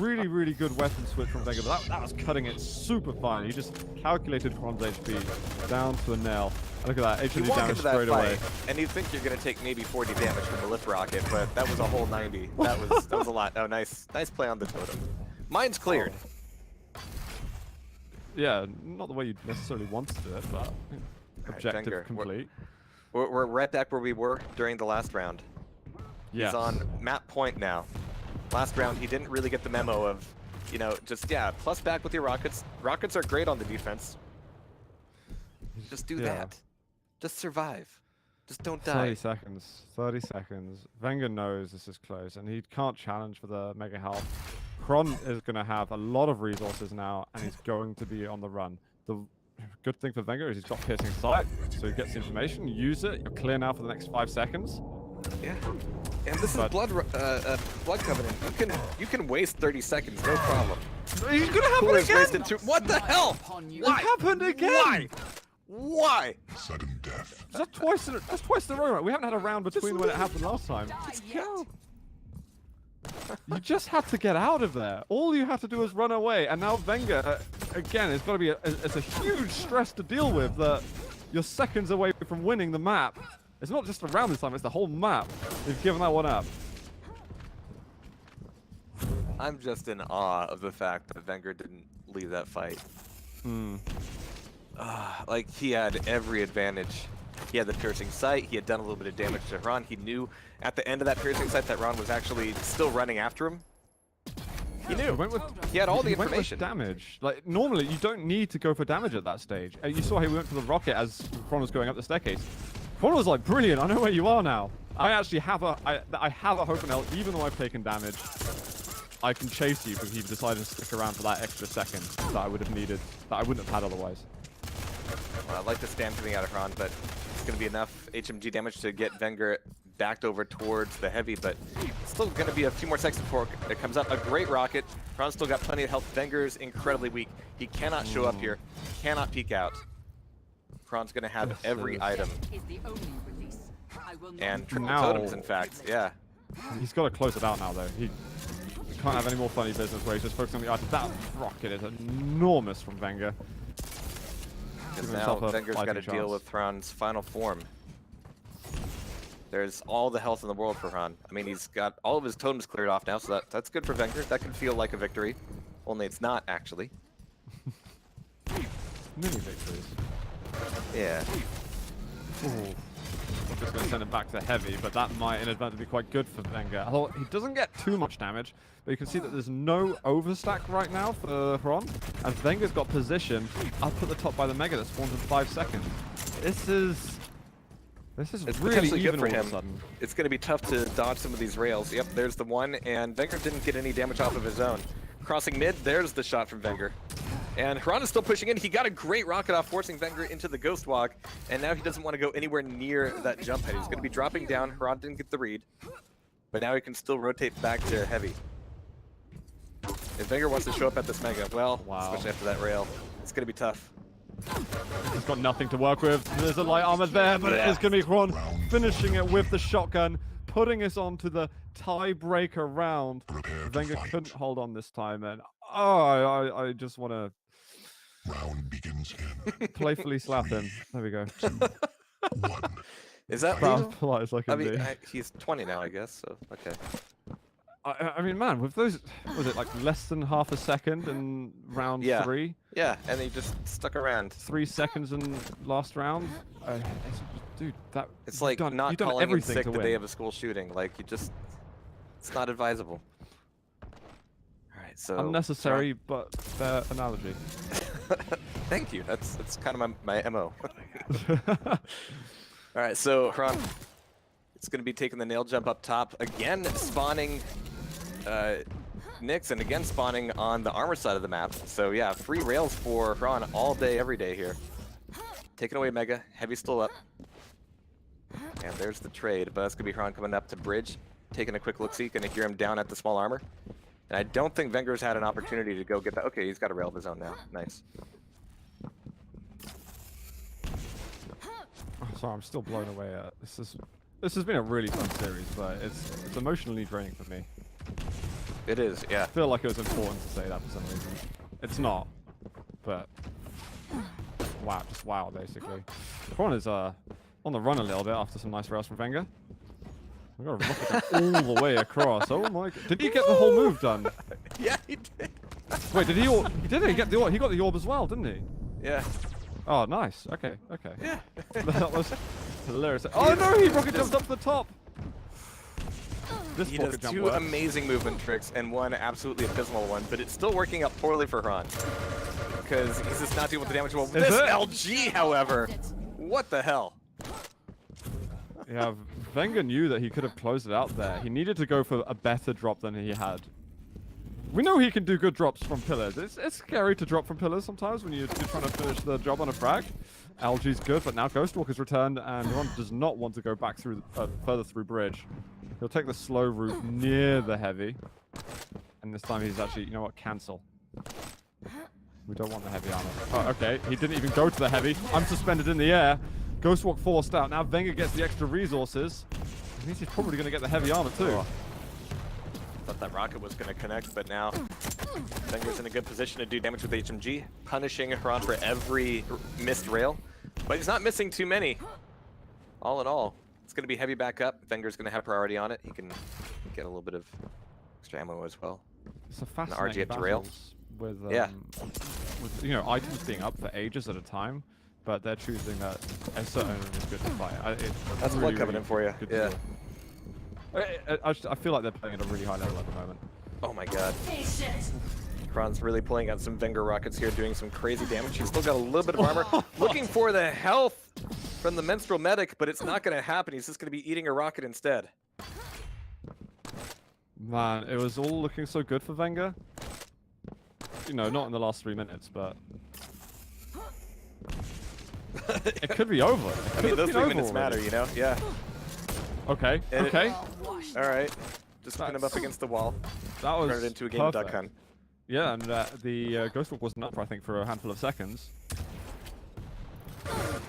really, really good weapon switch from Wenger. That was cutting it super fine. He just calculated Hran's HP down to a nail. And look at that, HMG damage straight away. And you think you're going to take maybe 40 damage from the lip rocket, but that was a whole 90. That was a lot. Oh, nice play on the totem. Mine's cleared. Yeah, not the way you necessarily want to do it, but objective Wenger, complete. We're right back where we were during the last round. Yes. He's on map point now. Last round, he didn't really get the memo of, just, plus back with your rockets. Rockets are great on the defense. Just do that. Just survive. Just don't die. 30 seconds. 30 seconds. Wenger knows this is close, and he can't challenge for the mega health. Xron is going to have a lot of resources now, and he's going to be on the run. The good thing for Wenger is he's got piercing sight, so he gets the information, use it, you're clear now for the next 5 seconds. Yeah. And this is Blood Covenant. You can waste 30 seconds, no problem. He's gonna happen again! What the hell? It happened again! Why? Sudden death. That's twice in a row, right? We haven't had a round between when it happened last time. You just had to get out of there. All you have to do is run away. And now Wenger, again, it's got to be it's a huge stress to deal with that you're seconds away from winning the map. It's not just a round this time, it's the whole map. They've given that one up. I'm just in awe of the fact that Wenger didn't leave that fight. Like, he had every advantage. He had the piercing sight, he had done a little bit of damage to Hran. He knew at the end of that piercing sight that Hran was actually still running after him. He knew. He had all the information. Damage. Like, normally, you don't need to go for damage at that stage. You saw how he went for the rocket as Hran was going up the staircase. Hran was like, brilliant, I know where you are now. I actually have I have a hope and help, even though I've taken damage. I can chase you because he decided to stick around for that extra second that I would have needed, that I wouldn't have had otherwise. Well, I'd like to stand coming out of Hran, but it's going to be enough HMG damage to get Wenger backed over towards the heavy, but it's still going to be a few more seconds before it comes up. A great rocket. Hran's still got plenty of health. Wenger's incredibly weak. He cannot show up here. Cannot peek out. Hran's going to have every item. And triple totems, in fact. Yeah. He's got to close it out now, though. He can't have any more funny business where he's just focusing on the item. That rocket is enormous from Wenger. Because now Wenger's got to deal with Hran's final form. There's all the health in the world for Hran. I mean, he's got all of his totems cleared off now, so that's good for Wenger. That can feel like a victory. Only it's not, actually. mini victories. Yeah. Ooh. Just going to send him back to heavy, but that might inadvertently be quite good for Wenger. Although he doesn't get too much damage, but you can see that there's no overstack right now for Xron, and Wenger's got position up at the top by the Mega that spawns in 5 seconds. This is It's really potentially even good for all him. of a sudden. It's going to be tough to dodge some of these rails. Yep, there's the one, and Wenger didn't get any damage off of his own. Crossing mid, there's the shot from Wenger. And Xron is still pushing in. He got a great rocket off, forcing Wenger into the Ghost Walk, and now he doesn't want to go anywhere near that jump head. He's going to be dropping down. Xron didn't get the read, but now he can still rotate back to heavy. If Wenger wants to show up at this Mega, well, especially after that rail, it's going to be tough. He's got nothing to work with. There's a light armor there, but it is going to be Xron finishing it with the shotgun, putting us on to the tiebreaker round. Wenger couldn't hold on this time, and I just want to Round begins in playfully slap him. There we go. 2, 1. Is that About legal? as polite as I I can mean, be. he's 20 now, I guess, so okay. I mean, man, with those, was it like less than half a second in round 3? Yeah, and he just stuck around. 3 seconds in last round? Dude, that It's like you've not done calling in everything sick to the win. day of a school shooting. Like, it's not advisable. All right, so Unnecessary, but fair analogy. Thank you. That's kind of my MO. All right, so Xron, it's going to be taking the nail jump up top again, spawning Nyx, and again spawning on the armor side of the map. So yeah, free rails for Xron all day, every day here. Taking away Mega, heavy still up. And there's the trade, but that's going to be Xron coming up to bridge, taking a quick look-see, going to hear him down at the small armor. And I don't think Wenger's had an opportunity to go get that. Okay, he's got a rail of his own now. Nice. Oh, sorry, I'm still blown away. This has been a really fun series, but it's emotionally draining for me. It is, yeah. I feel like it was important to say that for some reason. It's not, but wow, just wow, basically. Xron is on the run a little bit after some nice rails from Wenger. We got a rocket all the way across. Oh my! Did he get the whole move done? Yeah, he did. Wait, did he? He did. He got the orb as well, didn't he? Yeah. Oh, nice. Okay, okay. Yeah. That was hilarious. Oh no, he rocket jumped up to the top. This He does rocket jump 2 works. amazing movement tricks and 1 absolutely abysmal one, but it's still working out poorly for Xron. Because he's just not dealing with the damage well. This it? LG, however, what the hell? Yeah, Wenger knew that he could have closed it out there. He needed to go for a better drop than he had. We know he can do good drops from pillars. It's scary to drop from pillars sometimes when you're trying to finish the job on a frag. LG's good, but now Ghostwalker's returned, and Xron does not want to go back through further through bridge. He'll take the slow route near the heavy, and this time he's actually, you know what, cancel. We don't want the heavy armor. Oh, okay, he didn't even go to the heavy. I'm suspended in the air. Ghostwalk forced out. Now Wenger gets the extra resources. It means he's probably going to get the heavy armor too. Oh. Thought that rocket was going to connect, but now Wenger's in a good position to do damage with HMG, punishing Xron for every missed rail. But he's not missing too many. All in all, it's going to be heavy back up. Wenger's going to have priority on it. He can get a little bit of extra ammo as well. It's a RG fascinating up to rail. battles with, Yeah. with, you know, items being up for ages at a time, but they're choosing that a certain enemy is good to fight. That's blood coming in for you. good to Yeah. do. I feel like they're playing at a really high level at the moment. Oh my god. Xron's really pulling out some Wenger rockets here, doing some crazy damage. He's still got a little bit of armor. Looking for the health from the Menstrual Medic, but it's not going to happen. He's just going to be eating a rocket instead. Man, it was all looking so good for Wenger. You know, not in the last 3 minutes, but it could be over. I mean, those 3 minutes matter, you know? Yeah. Okay, And okay. All right. Just pin him up against the wall. That was Turn it into a game of Duck perfect. Hunt. Yeah, and the Ghostwalk wasn't up, I think, for a handful of seconds.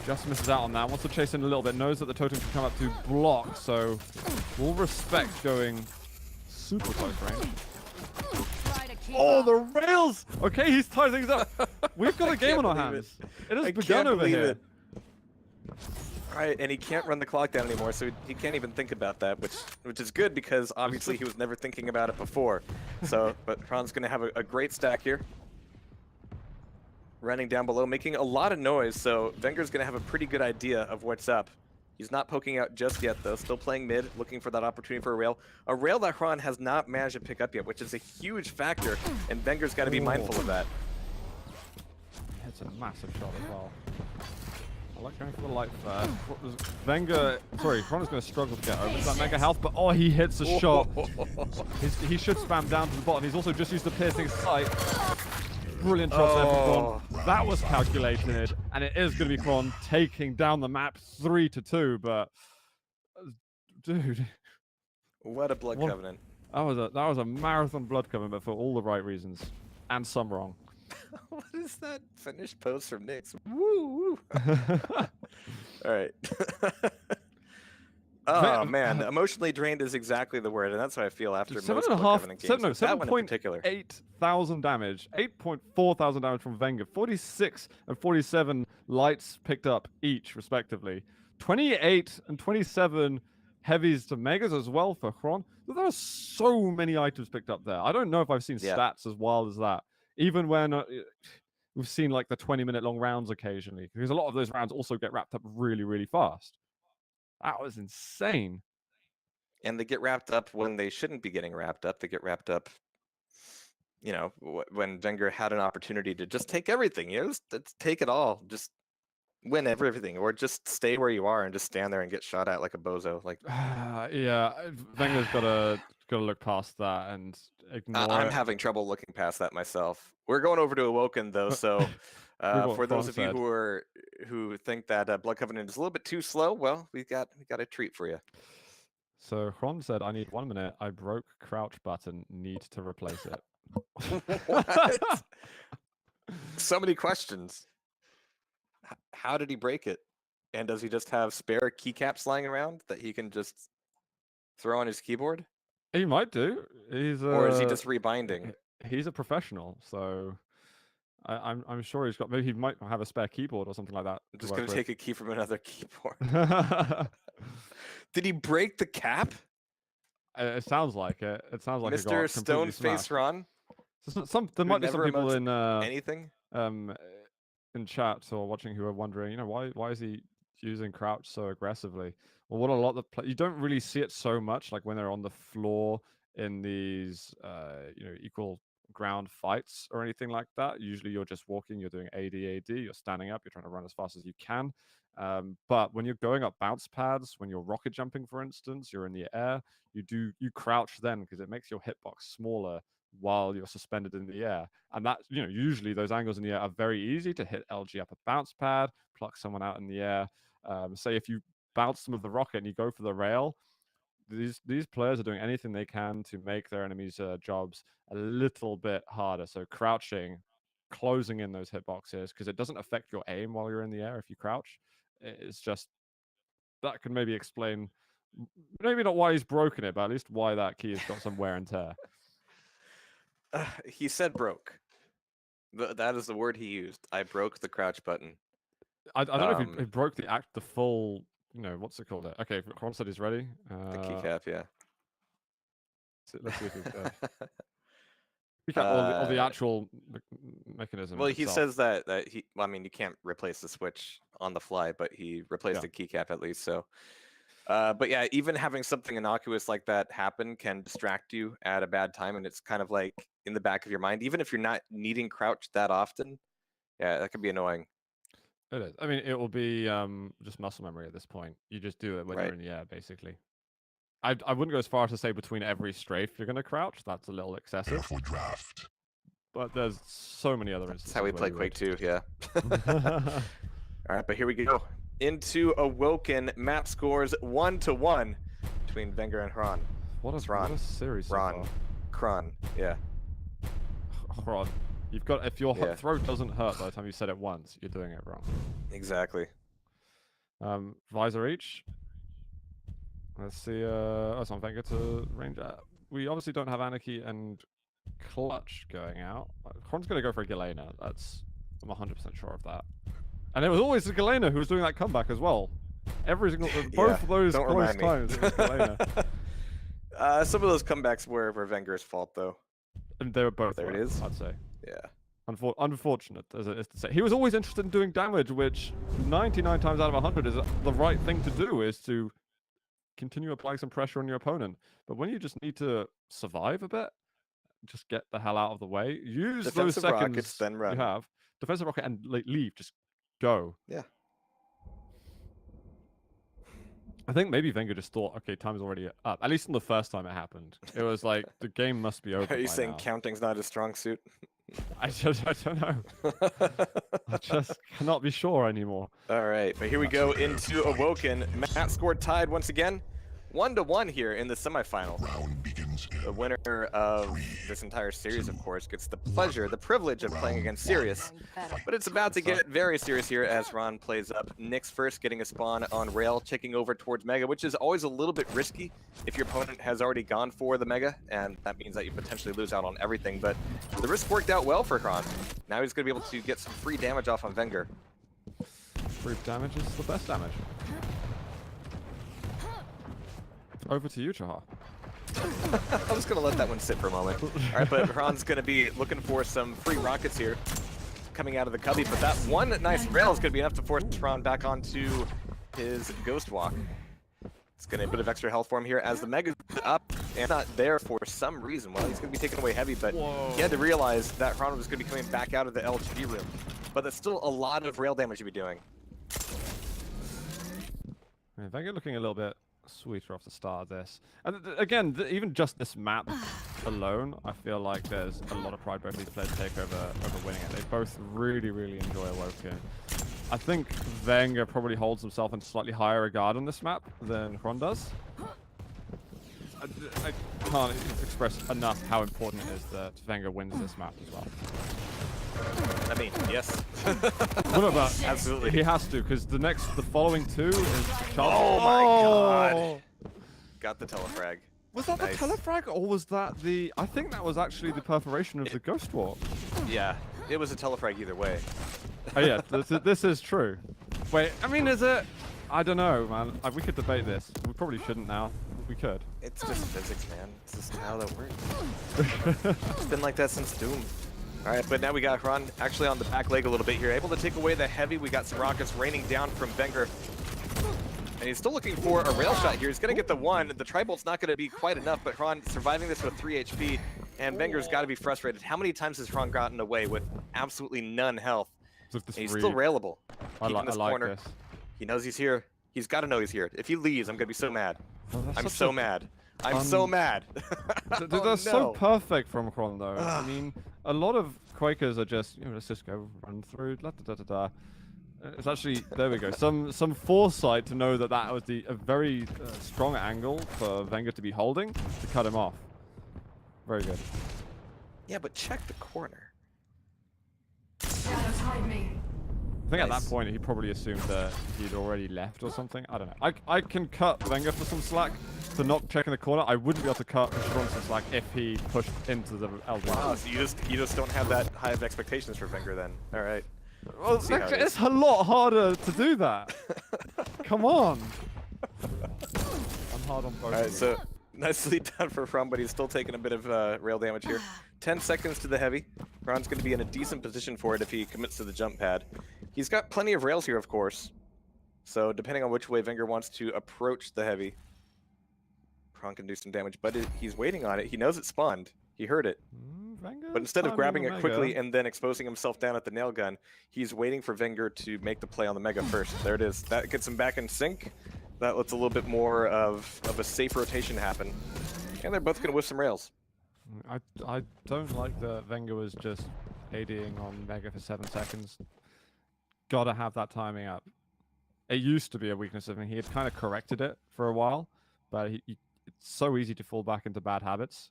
Just misses out on that. Wants to chase in a little bit. Knows that the totem can come up to block, so we'll respect going super close range. Oh, the rails! Okay, he's tied things up. We've got a game on our hands. It has begun over here. All right, and he can't run the clock down anymore, so he can't even think about that, which is good because obviously he was never thinking about it before. So, but Xron's going to have a great stack here. running down below, making a lot of noise, so Venger's going to have a pretty good idea of what's up. He's not poking out just yet, though. Still playing mid, looking for that opportunity for a rail. A rail that Xron has not managed to pick up yet, which is a huge factor, and Venger's got to be mindful of that. It's a massive shot as well. I like going for the light there. Wenger, sorry, Xron is going to struggle to get over that mega health, but oh, he hits a shot. He should spam down to the bottom. He's also just used the piercing sight. Brilliant shot there from Xron. That was calculated, and it is going to be Xron taking down the map 3-2, but dude. What a blood covenant. That was a marathon blood covenant, but for all the right reasons. And some wrong. What is that finished post from Nyx? Woo! All right. Oh man, emotionally drained is exactly the word, and that's how I feel after most Blood Covenant games. That one in particular. 7,800 damage, 8,400 damage from Wenger, 46 and 47 lights picked up each, respectively. 28 and 27 heavies to megas as well for Xron. There are so many items picked up there. I don't know if I've seen stats as wild as that. Even when we've seen like the 20-minute long rounds occasionally, because a lot of those rounds also get wrapped up really, really fast. That was insane. And they get wrapped up when they shouldn't be getting wrapped up. They get wrapped up, you know, when Wenger had an opportunity to just take everything. You know, just take it all. Just win everything, or just stay where you are and just stand there and get shot at like a bozo. Like, yeah, Wenger's got to look past that and ignore. I'm having trouble looking past that myself. We're going over to Awoken though, so for those of you who think that Blood Covenant is a little bit too slow, well, we got a treat for you. So Xron said, "I need 1 minute. I broke crouch button. Need to replace it." What? So many questions. How did he break it? And does he just have spare keycaps lying around that he can just throw on his keyboard? He might do. Or is he just rebinding? He's a professional, so I'm sure he's got. Maybe he might have a spare keyboard or something like that. I'm just gonna take a key from another keyboard. Did he break the cap? It sounds like it. It sounds like Mr. Stoneface Ron. There might be some people in anything in chat or watching who are wondering, you know, why is he using crouch so aggressively? Well, what a lot of you don't really see it so much, like when they're on the floor in these you know, equal ground fights or anything like that. Usually you're just walking, you're doing AD, you're standing up, you're trying to run as fast as you can. But when you're going up bounce pads, when you're rocket jumping, for instance, you're in the air, you crouch then because it makes your hitbox smaller while you're suspended in the air. And that, you know, usually those angles in the air are very easy to hit LG up a bounce pad, pluck someone out in the air. Say if you bounce them with the rocket and you go for the rail, these players are doing anything they can to make their enemies' jobs a little bit harder. So crouching, closing in those hitboxes, because it doesn't affect your aim while you're in the air if you crouch. It's just, that could maybe explain, maybe not why he's broken it, but at least why that key has got some wear and tear. He said broke. That is the word he used. I broke the crouch button. I don't know if he broke the full, you know, what's it called? Okay, Xron said he's ready. The keycap, yeah. Let's see if he's good. Keycap or the actual mechanism. Well, he says that he. Well, I mean, you can't replace the switch on the fly, but he replaced the keycap at least. So, but yeah, even having something innocuous like that happen can distract you at a bad time, and it's kind of like in the back of your mind, even if you're not needing crouch that often. Yeah, that can be annoying. It is. I mean, it will be just muscle memory at this point. You just do it when you're in the air, basically. I wouldn't go as far as to say between every strafe you're going to crouch. That's a little excessive. Careful draft. But there's so many other instances. That's how we play Quake 2, yeah. All right, but here we go. Into Awoken, map scores 1-1 between Wenger and Xron. What a series. Xron, yeah. Xron. You've got, if your throat doesn't hurt by the time you said it once, you're doing it wrong. Exactly. Visor each. Let's see. That's on Wenger to range. We obviously don't have Anarchy and Clutch going out. Xron's going to go for a Galena. I'm 100% sure of that. And it was always the Galena who was doing that comeback as well. Every single, both of those close times, it was Galena. Some of those comebacks were Wenger's fault, though. And they were both there. Right, it is. I'd say. Yeah. Unfortunate, as it is to say. He was always interested in doing damage, which 99 times out of 100 is the right thing to do, is to continue applying some pressure on your opponent. But when you just need to survive a bit, just get the hell out of the way. Use Defensive those seconds rockets, then run. you have. Defensive rocket and leave. Just go. Yeah. I think maybe Wenger just thought, okay, time's already up. At least on the first time it happened. It was like, the game must be over. Are you by saying now. counting's not his strong suit? I don't know. I just cannot be sure anymore. All right, but here we go into Awoken. Matt scored tied once again. 1-1 here in the semifinal. Round begins The in winner of this entire series, of course, gets the pleasure, the privilege of playing against Sirius. But it's about to get very serious here as Ron plays up. Nyx first, getting a spawn on rail, checking over towards Mega, which is always a little bit risky if your opponent has already gone for the Mega, and that means that you potentially lose out on everything. But the risk worked out well for Ron. Now he's going to be able to get some free damage off on Wenger. Free damage is the best damage. Over to you, Chaha. I'm just going to let that one sit for a moment. All right, but Ron's going to be looking for some free rockets here coming out of the cubby, but that one nice rail is going to be enough to force Ron back onto his Ghost Walk. It's going to be a bit of extra health for him here as the Mega's up and not there for some reason. Well, he's going to be taken away heavy, but he had to realize that Ron was going to be coming back out of the LGD room. But that's still a lot of rail damage to be doing. Yeah, Wenger looking a little bit sweeter off the start of this. And again, even just this map alone, I feel like there's a lot of pride both these players take over winning it. They both really, really enjoy Awoken. I think Wenger probably holds himself in slightly higher regard on this map than Xron does. I can't express enough how important it is that Wenger wins this map as well. I mean, yes. Well, no, but absolutely. He has to, because the following two is Oh my god! Got the telefrag. Was that Nice. the telefrag, or was that the... I think that was actually the perforation of the Ghost Walk. Yeah, it was a telefrag either way. Oh yeah, this is true. Wait, I mean, is it... I don't know, man. We could debate this. We probably shouldn't now. We could. It's just physics, man. It's just how that works. It's been like that since Doom. All right, but now we got Ron actually on the back leg a little bit here. Able to take away the heavy. We got some rockets raining down from Wenger. And he's still looking for a rail shot here. He's going to get the one. The Tri-Bolt's not going to be quite enough, but Ron surviving this with 3 HP. And Wenger's got to be frustrated. How many times has Ron gotten away with absolutely none health? And he's still railable. I like this. He knows he's here. He's got to know he's here. If he leaves, I'm going to be so mad. Oh, I'm so mad. I'm so mad. They're so perfect from Xron, though. I mean, a lot of Quakers are just, let's just go run through. It's actually, there we go. Some foresight to know that was a very strong angle for Wenger to be holding to cut him off. Very good. Yeah, but check the corner. Shadows hide me. I think at that point he probably assumed that he'd already left or something. I don't know. I can cut Wenger for some slack for not checking the corner. I wouldn't be able to cut Xron some slack if he pushed into the LD. Wow, so you just don't have that high of expectations for Wenger then. All right. Well, it's a lot harder to do that. Come on. I'm hard on both. All right, so nicely done for Ron, but he's still taking a bit of rail damage here. 10 seconds to the heavy. Ron's going to be in a decent position for it if he commits to the jump pad. He's got plenty of rails here, of course. So depending on which way Wenger wants to approach the heavy, Ron can do some damage, but he's waiting on it. He knows it spawned. He heard it. But instead of grabbing it quickly and then exposing himself down at the nail gun, he's waiting for Wenger to make the play on the Mega first. There it is. That gets him back in sync. That lets a little bit more of a safe rotation happen. And they're both going to whiff some rails. I don't like that Wenger was just ADing on Mega for 7 seconds. Gotta have that timing up. It used to be a weakness of him. He had kind of corrected it for a while, but it's so easy to fall back into bad habits.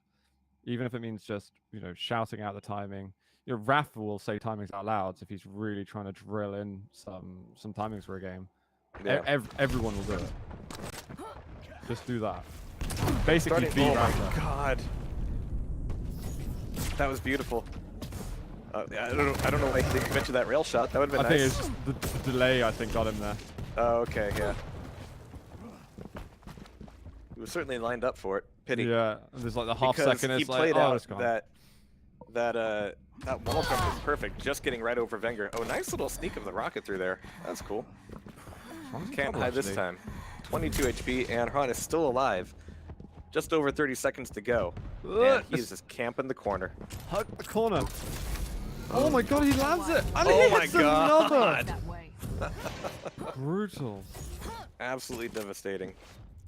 Even if it means just, shouting out the timing. Raph will say timings out loud if he's really trying to drill in some timings for a game. Yeah. Everyone will do it. Just do that. Basically, oh my god. That was beautiful. I don't know why he didn't mention that rail shot. That would have been nice. I think it's the delay, got him there. Oh, okay, yeah. He was certainly lined up for it. Pity. Yeah, there's like the half second. He It's played like, out it's gone. that that wall jump was perfect, just getting right over Wenger. Oh, nice little sneak of the rocket through there. That's cool. Can't hide this time. 22 HP, and Hran is still alive. Just over 30 seconds to go. And he's just camping the corner. Hug the corner. Oh my god, he lands it! And Oh he my hits another! That way. Brutal. Absolutely devastating.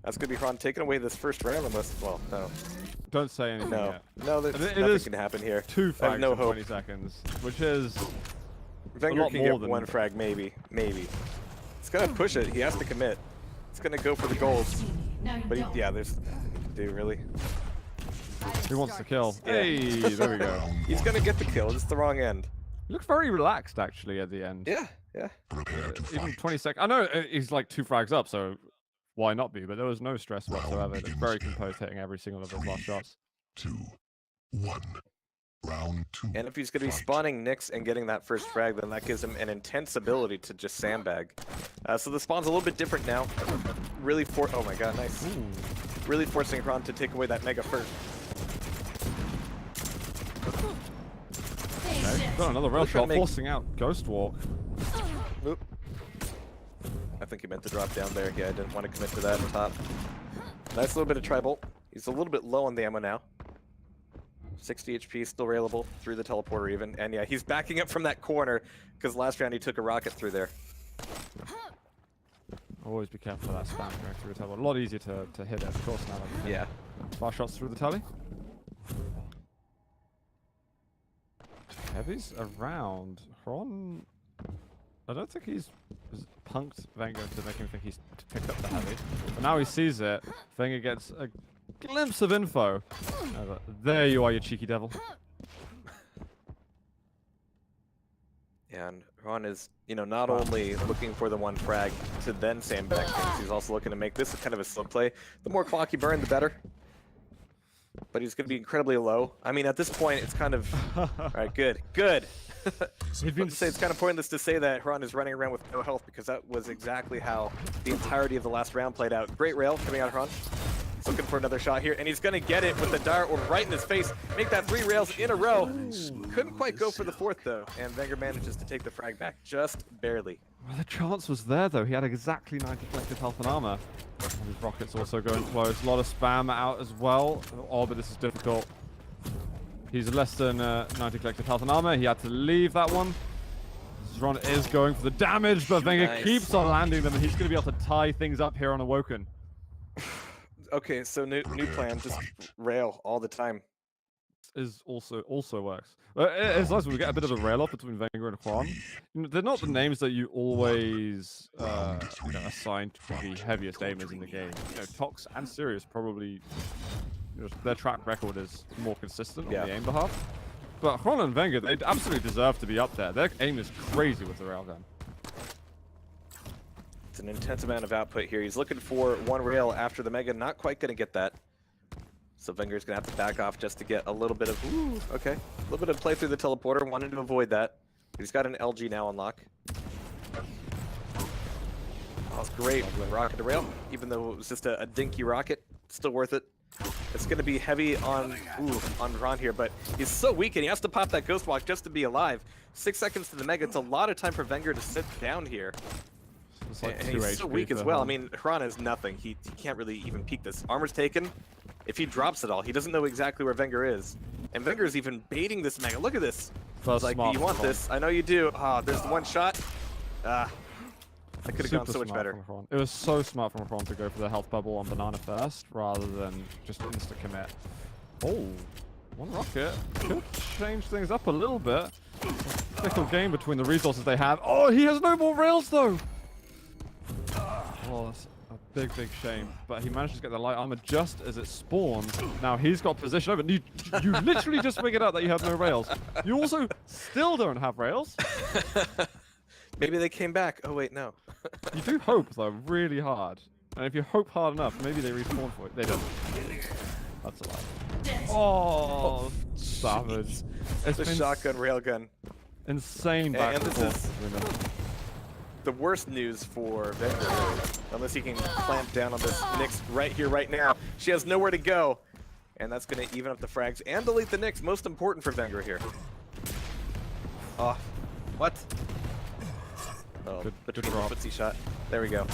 That's gonna be Hran taking away this first round unless, well, no. Don't say anything No. yet. No, there's It nothing is can happen here. 2 I have frags no in hope. 20 seconds, which is Wenger lot can more get than- 1 frag, maybe. Maybe. He's gonna push it. He has to commit. He's gonna go for the golds. But yeah, there's nothing he can do, really. he wants to kill. Yeah. Hey, there we go. He's gonna get the kill, just the wrong end. He looks very relaxed actually at the end. Yeah, yeah. Prepare to Even fight. 20 seconds. I know he's like 2 frags up, so why not be? But there was no stress whatsoever. He looked very composed, hitting every single of those last shots. 2, 1. Round 2. And if he's going to be Fight. spawning Nyx and getting that first frag, then that gives him an intense ability to just sandbag. So the spawn's a little bit different now. Really oh my god, nice. Ooh. Really forcing Hran to take away that Mega first. Okay. Got another rail We're trying shot, to make- forcing out Ghost Walk. Oop. I think he meant to drop down there. Yeah, I didn't want to commit to that on top. Nice little bit of tri-bolt. He's a little bit low on the ammo now. 60 HP, still railable through the teleporter even. And yeah, he's backing up from that corner because last round he took a rocket through there. Always be careful of that spam going through the telly. A lot easier to hit it, of course, now that we Yeah. far shots through the telly. Heavy's around. Hran, I don't think he's punked Wenger to make him think he's picked up the heavy. But now he sees it. Wenger gets a glimpse of info. There you are, you cheeky devil. And Hran is, not only looking for the 1 frag to then sandbag things, he's also looking to make this kind of a slow play. The more clock you burn, the better. But he's going to be incredibly low. I mean, at this point, it's kind of... Alright, good. Good! It's kind of pointless to say that Hran is running around with no health because that was exactly how the entirety of the last round played out. Great rail coming out of Hran. He's looking for another shot here, and he's going to get it with the dart or right in his face. Make that 3 rails in a row. Couldn't quite go for the 4th, though, and Wenger manages to take the frag back just barely. Well, the chance was there, though. He had exactly 90 collective health and armor. And his rocket's also going close. A lot of spam out as well. Oh, but this is difficult. He's less than 90 collective health and armor. He had to leave that one. Xron is going for the damage, but Wenger Nice. keeps on landing them, and he's going to be able to tie things up here on Awoken. Okay, so new plan, just rail all the time. Is also works. It's nice when we get a bit of a rail off between Wenger and Hran. They're not the names that you always assign to the heaviest aimers in the game. Tox and Sirius probably their track record is more consistent on the aim behalf. But Hran and Wenger, they absolutely deserve to be up there. Their aim is crazy with the railgun. It's an intense amount of output here. He's looking for 1 rail after the Mega, not quite going to get that. So Wenger's going to have to back off just to get a little bit of, okay. A little bit of play through the teleporter, wanting to avoid that. He's got an LG now on lock. That was great. Rocket to rail, even though it was just a dinky rocket, still worth it. It's going to be heavy on Hran here, but he's so weak and he has to pop that Ghost Walk just to be alive. 6 seconds to the Mega. It's a lot of time for Wenger to sit down here. It's like And 2 he's so HP weak as for well. I him. mean, Hran is nothing. He can't really even peek this. Armor's taken. If he drops it all, he doesn't know exactly where Wenger is. And Wenger's even baiting this Mega. Look at this. First It's like, smart you want from Hran. this? I know you do. Ah, there's the 1 shot. That could have gone Super so much smart better. from Hran. It was so smart from Hran to go for the health bubble on Banana first, rather than just insta commit. Oh, 1 rocket could change things up a little bit. Fickle game between the resources they have. Oh, he has no more rails though. Oh, that's a big shame. But he managed to get the light armor just as it spawns. Now he's got position over. You literally just figured out that you have no rails. You also still don't have rails. Maybe they came back. Oh, wait, no. You do hope, though, really hard. And if you hope hard enough, maybe they respawn for it. They don't. That's a lie. Oh, savage. It's The been shotgun railgun. insane back And and this forth is- between them. The worst news for Wenger, really, unless he can clamp down on this Nyx right here, right now. She has nowhere to go. And that's going to even up the frags and delete the nicks. Most important for Wenger here. Oh, what? Oh, Good between the drop. footsie shot. There we go.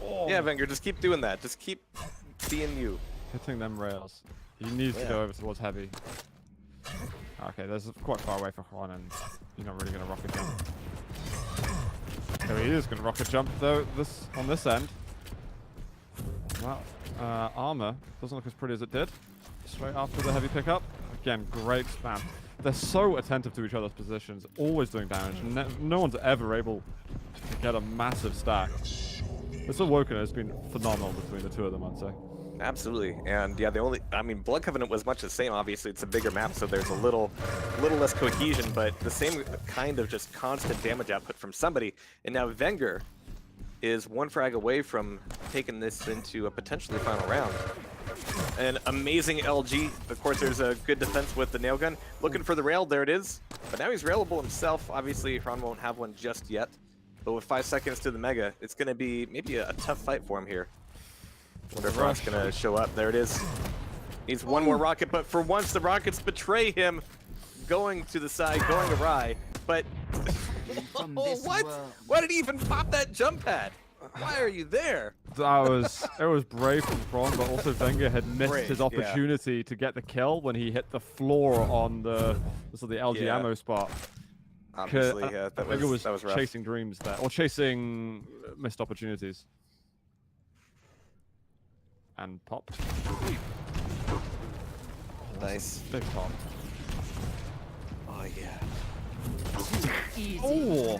Oh. Yeah, Wenger, just keep doing that. Just keep being you. Hitting them rails. He needs to go over towards heavy. Okay, that's quite far away for Xron, and you're not really going to rocket jump. There he is going to rocket jump though. On this end. Well, armor doesn't look as pretty as it did. Straight after the heavy pickup. Again, great spam. They're so attentive to each other's positions, always doing damage. No one's ever able to get a massive stack. This Awoken has been phenomenal between the two of them, I'd say. Absolutely, and yeah, Blood Covenant was much the same. Obviously, it's a bigger map, so there's a little less cohesion, but the same kind of just constant damage output from somebody. And now Wenger is one frag away from taking this into a potentially final round. An amazing LG. Of course, there's a good defense with the nail gun. Looking for the rail, there it is. But now he's railable himself. Obviously, Xron won't have one just yet. But with 5 seconds to the Mega, it's going to be maybe a tough fight for him here. Wonder if Xron's going to show up. There it is. Needs one more rocket, but for once the rockets betray him. Going to the side, going awry. But oh, what? Why did he even pop that jump pad? Why are you there? It was brave from Xron, but also Wenger had missed his opportunity to get the kill when he hit the floor on the LG ammo spot. Obviously, yeah, that was rough. Chasing dreams there, or chasing missed opportunities. And popped. Nice. Big pop. Oh, yeah. Oh!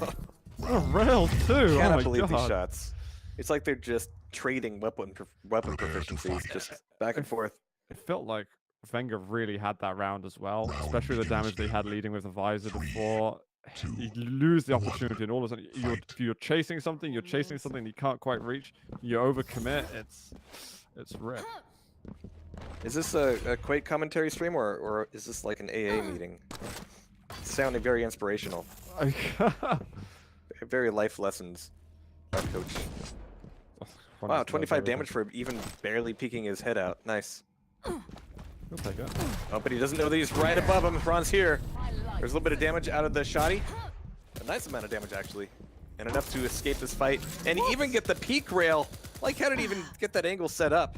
Oh, rail too! Cannot oh believe God. these shots. It's like they're just trading weapon proficiencies, just back and forth. It felt like Wenger really had that round as well, especially the damage they had leading with the visor before. You lose the opportunity, and all of a sudden you're chasing something, you can't quite reach, you overcommit, it's rip. Is this a Quake commentary stream, or is this like an AA meeting? It's sounding very inspirational. Very life lessons, coach. Wow, 25 damage for even barely peeking his head out. Nice. He'll take it. Oh, but he doesn't know that he's right above him. Xron's here. There's a little bit of damage out of the shoddy. A nice amount of damage, actually. And enough to escape this fight. And even get the peak rail. Like, how did he even get that angle set up?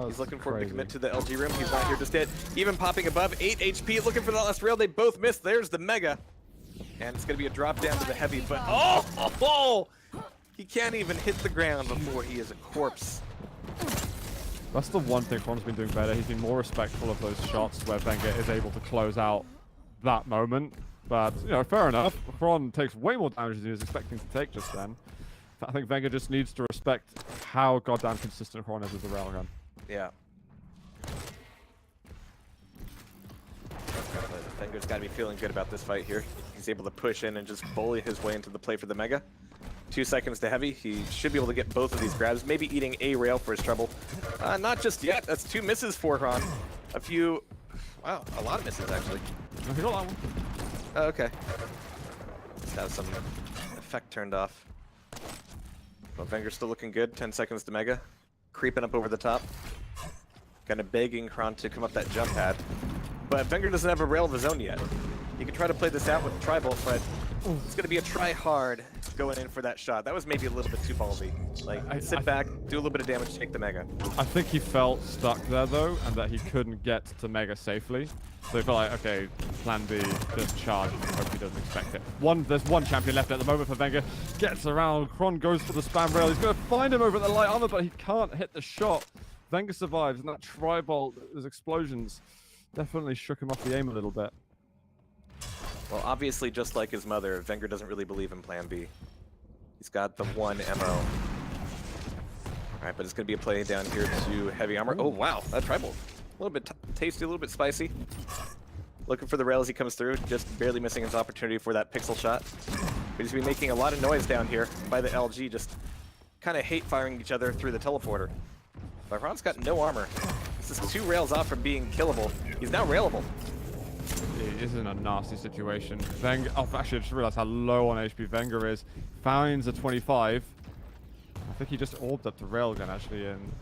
He's looking for him to commit to the LG room. He's not here just yet. Even popping above 8 HP, looking for the last rail. They both missed. There's the Mega. And it's going to be a drop down to the heavy, but oh! He can't even hit the ground before he is a corpse. That's the one thing Xron's been doing better. He's been more respectful of those shots where Wenger is able to close out that moment. But, you know, fair enough. Xron takes way more damage than he was expecting to take just then. I think Wenger just needs to respect how goddamn consistent Xron is with the railgun. Yeah. Wenger's got to be feeling good about this fight here. He's able to push in and just bully his way into the play for the Mega. 2 seconds to heavy. He should be able to get both of these grabs. Maybe eating a rail for his trouble. Not just yet. That's 2 misses for Xron. A few... Wow, a lot of misses, actually. No, he got that one. Oh, okay. Let's have some effect turned off. But Wenger's still looking good. 10 seconds to Mega. Creeping up over the top. Kind of begging Xron to come up that jump pad. But Wenger doesn't have a rail of his own yet. He can try to play this out with Tri-Bolt, but it's going to be a try hard going in for that shot. That was maybe a little bit too ballsy. Like, sit back, do a little bit of damage, take the Mega. I think he felt stuck there, though, and that he couldn't get to Mega safely. So he felt like, okay, plan B, just charge and hope he doesn't expect it. There's one champion left at the moment for Wenger. Gets around, Xron goes for the spam rail. He's going to find him over at the light armor, but he can't hit the shot. Wenger survives, and that Tri-Bolt, those explosions, definitely shook him off the aim a little bit. Well, obviously, just like his mother, Wenger doesn't really believe in Plan B. He's got the one MO. All right, but it's going to be a play down here to heavy armor. Oh, wow, that Tri-Bolt. A little bit tasty, a little bit spicy. Looking for the rail as he comes through, just barely missing his opportunity for that pixel shot. But he's been making a lot of noise down here by the LG, just kind of hate firing each other through the teleporter. But Xron's got no armor. This is 2 rails off from being killable. He's now railable. He is in a nasty situation. Wenger, actually, I just realized how low on HP Wenger is. Finds a 25. I think he just orbed up the railgun, actually, and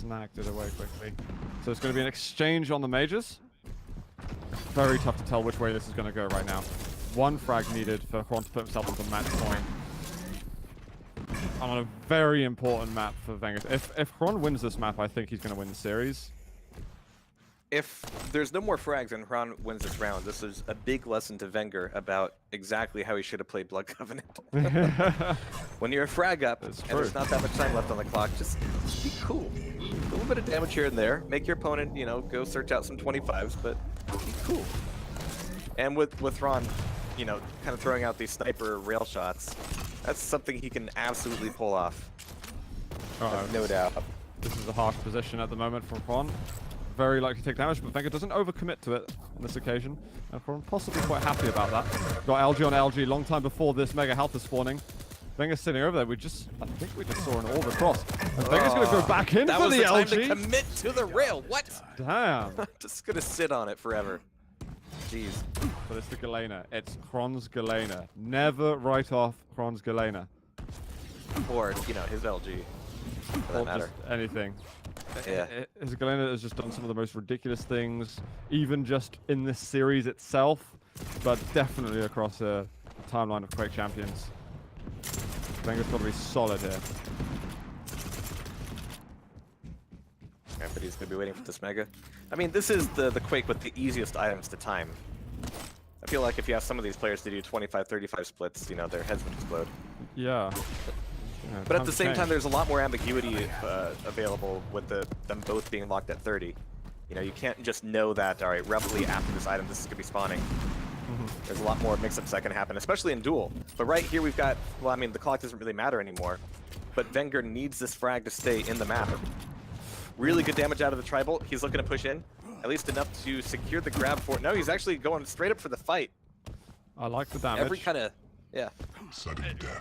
snagged it away quickly. So it's going to be an exchange on the majors. Very tough to tell which way this is going to go right now. One frag needed for Xron to put himself on the match point. On a very important map for Wenger. If Xron wins this map, I think he's going to win the series. If there's no more frags and Xron wins this round, this is a big lesson to Wenger about exactly how he should have played Blood Covenant. When you're a frag up and there's not that much time left on the clock, just be cool. A little bit of damage here and there. Make your opponent, you know, go search out some 25s, but be cool. And with Xron, you know, kind of throwing out these sniper rail shots, that's something he can absolutely pull off. No doubt. This is a harsh position at the moment from Xron. Very likely to take damage, but Wenger doesn't overcommit to it on this occasion. And Xron possibly quite happy about that. Got LG on LG long time before this Mega Health is spawning. Venger's sitting over there. I think we just saw an orb across. And Venger's going to go back in for the LG. That was the time to commit to the rail. What? Damn. Just going to sit on it forever. Jeez. But it's the Galena. It's Xron's Galena. Never write off Xron's Galena. Or, you know, his LG. For that matter. Just anything. Yeah. His Galena has just done some of the most ridiculous things, even just in this series itself, but definitely across a timeline of Quake champions. Venger's got to be solid here. Okay, but he's going to be waiting for this Mega. I mean, this is the Quake with the easiest items to time. I feel like if you ask some of these players to do 25-35 splits, you know, their heads would explode. Yeah. But at the same time, there's a lot more ambiguity available with them both being locked at 30. You know, you can't just know that, all right, roughly after this item, this is going to be spawning. There's a lot more mix-ups that can happen, especially in duel. But right here, we've got, well, I mean, the clock doesn't really matter anymore. But Wenger needs this frag to stay in the map. Really good damage out of the Tri-Bolt. He's looking to push in, at least enough to secure the grab for it. No, he's actually going straight up for the fight. I like the damage. Every kind of, yeah.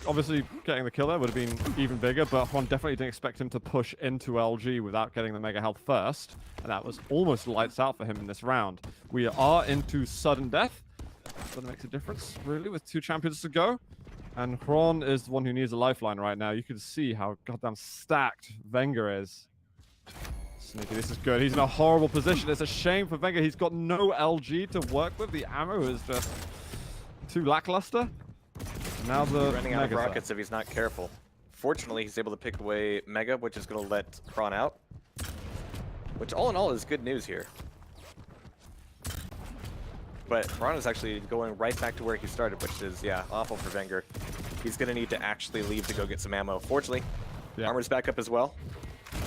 Obviously, getting the kill there would have been even bigger, but Xron definitely didn't expect him to push into LG without getting the Mega Health first, and that was almost lights out for him in this round. We are into sudden death. That makes a difference, really, with 2 champions to go. And Xron is the one who needs a lifeline right now. You can see how goddamn stacked Wenger is. Sneaky, this is good. He's in a horrible position. It's a shame for Wenger. He's got no LG to work with. The ammo is just too lackluster. Now the running out of rockets if he's not careful. Fortunately, he's able to pick away Mega, which is going to let Xron out. Which, all in all, is good news here. But Xron is actually going right back to where he started, which is, yeah, awful for Wenger. He's going to need to actually leave to go get some ammo. Fortunately, armor's back up as well.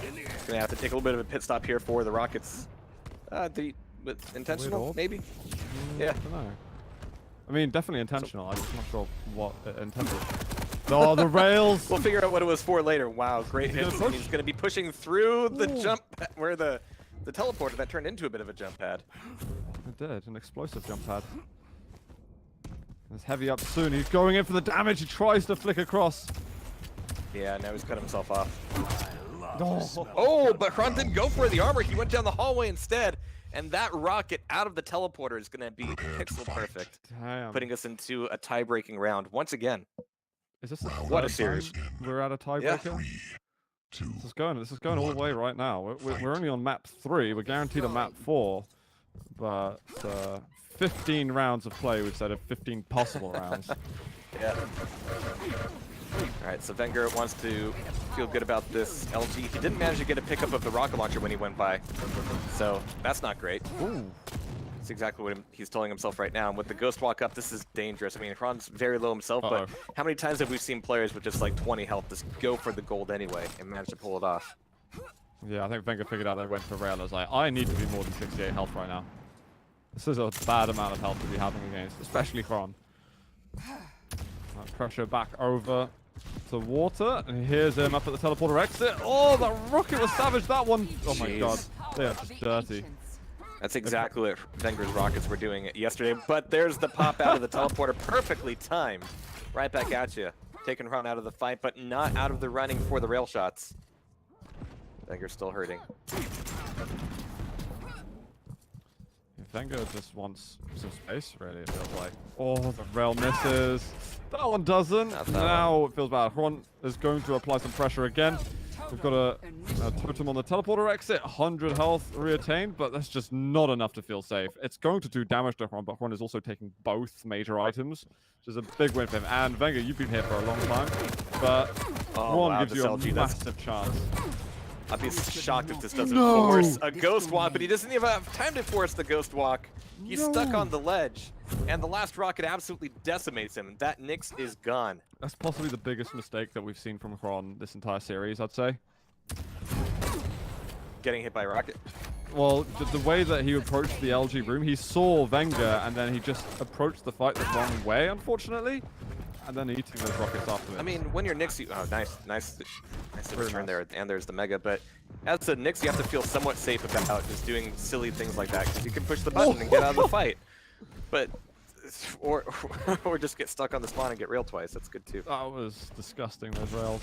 He's going to have to take a little bit of a pit stop here for the rockets. Intentional, maybe? Yeah. I don't know. I mean, definitely intentional. I'm just not sure what it intended. Oh, the rails! We'll figure out what it was for later. Wow, great hit. He's going to be pushing through the jump pad, where the teleporter that turned into a bit of a jump pad. It did, an explosive jump pad. It's heavy up soon. He's going in for the damage. He tries to flick across. Yeah, now he's cut himself off. Oh, but Xron didn't go for the armor. He went down the hallway instead. And that rocket out of the teleporter is going to be pixel perfect. Damn. Putting us into a tie-breaking round once again. Is this what a series? We're at a tiebreaker? Yeah. This is going all the way right now. We're only on map 3. We're guaranteed a map 4. But 15 rounds of play instead of 15 possible rounds. Yeah. Alright, so Wenger wants to feel good about this LG. He didn't manage to get a pickup of the rocket launcher when he went by. So that's not great. Ooh. That's exactly what he's telling himself right now. And with the Ghost Walk up, this is dangerous. I mean, Xron's very low himself, but how many times have we seen players with just like 20 health just go for the gold anyway and manage to pull it off? Yeah, I think Wenger figured out they went for rail. I was like, I need to be more than 68 health right now. This is a bad amount of health to be having against, especially Xron. Pressure back over to water, and here's him up at the teleporter exit. Oh, the rocket was savage, that one. Oh my god, they are just dirty. That's exactly what Wenger's rockets were doing yesterday, but there's the pop out of the teleporter, perfectly timed. Right back at you. Taking Xron out of the fight, but not out of the running for the rail shots. Wenger's still hurting. Wenger just wants some space, really, it feels like. Oh, the rail misses. That one doesn't. Now it feels bad. Xron is going to apply some pressure again. We've got a totem on the teleporter exit, 100 health reattained, but that's just not enough to feel safe. It's going to do damage to Xron, but Xron is also taking both major items, which is a big win for him. And Wenger, you've been here for a long time, but Xron gives you a massive chance. I'd be shocked if this doesn't force a ghost walk, but he doesn't even have time to force the ghost walk. He's stuck on the ledge, and the last rocket absolutely decimates him. That Nyx is gone. That's possibly the biggest mistake that we've seen from Xron this entire series, I'd say. Getting hit by a rocket. Well, the way that he approached the LG room, he saw Wenger, and then he just approached the fight the wrong way, unfortunately. And then eating those rockets after it. I mean, when you're Nyx, oh, nice return there, and there's the Mega. But as a Nyx, you have to feel somewhat safe about just doing silly things like that, because you can push the button and get out of the fight. But or just get stuck on the spawn and get railed twice. That's good too. That was disgusting, those rails.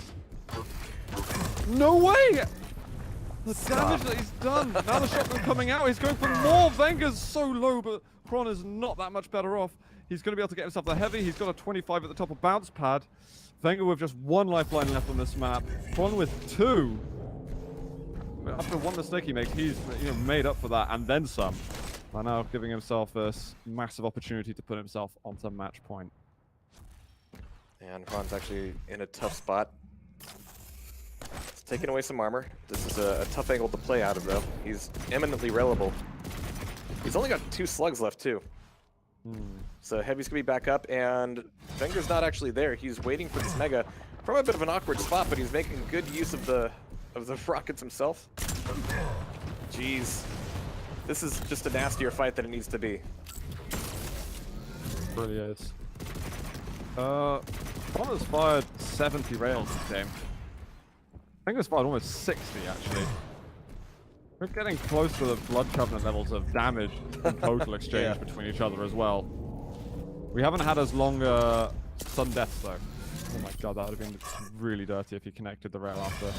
No way! The damage that he's done. Now the shotgun coming out. He's going for more. Wenger's so low, but Xron is not that much better off. He's going to be able to get himself the heavy. He's got a 25 at the top of bounce pad. Wenger with just one lifeline left on this map. Xron with 2. After one mistake he makes, he's made up for that and then some. By now giving himself this massive opportunity to put himself onto match point. And Xron's actually in a tough spot. It's taking away some armor. This is a tough angle to play out of, though. He's eminently railable. He's only got 2 slugs left, too. So Heavy's gonna be back up, and Wenger's not actually there. He's waiting for this Mega from a bit of an awkward spot, but he's making good use of the rockets himself. Jeez. This is just a nastier fight than it needs to be. It really is. Xron has fired 70 rails this game. Wenger's fired almost 60, actually. We're getting close to the Blood Covenant levels of damage and total exchange between each other as well. We haven't had as long sudden deaths, though. Oh my god, that would have been really dirty if he connected the rail after.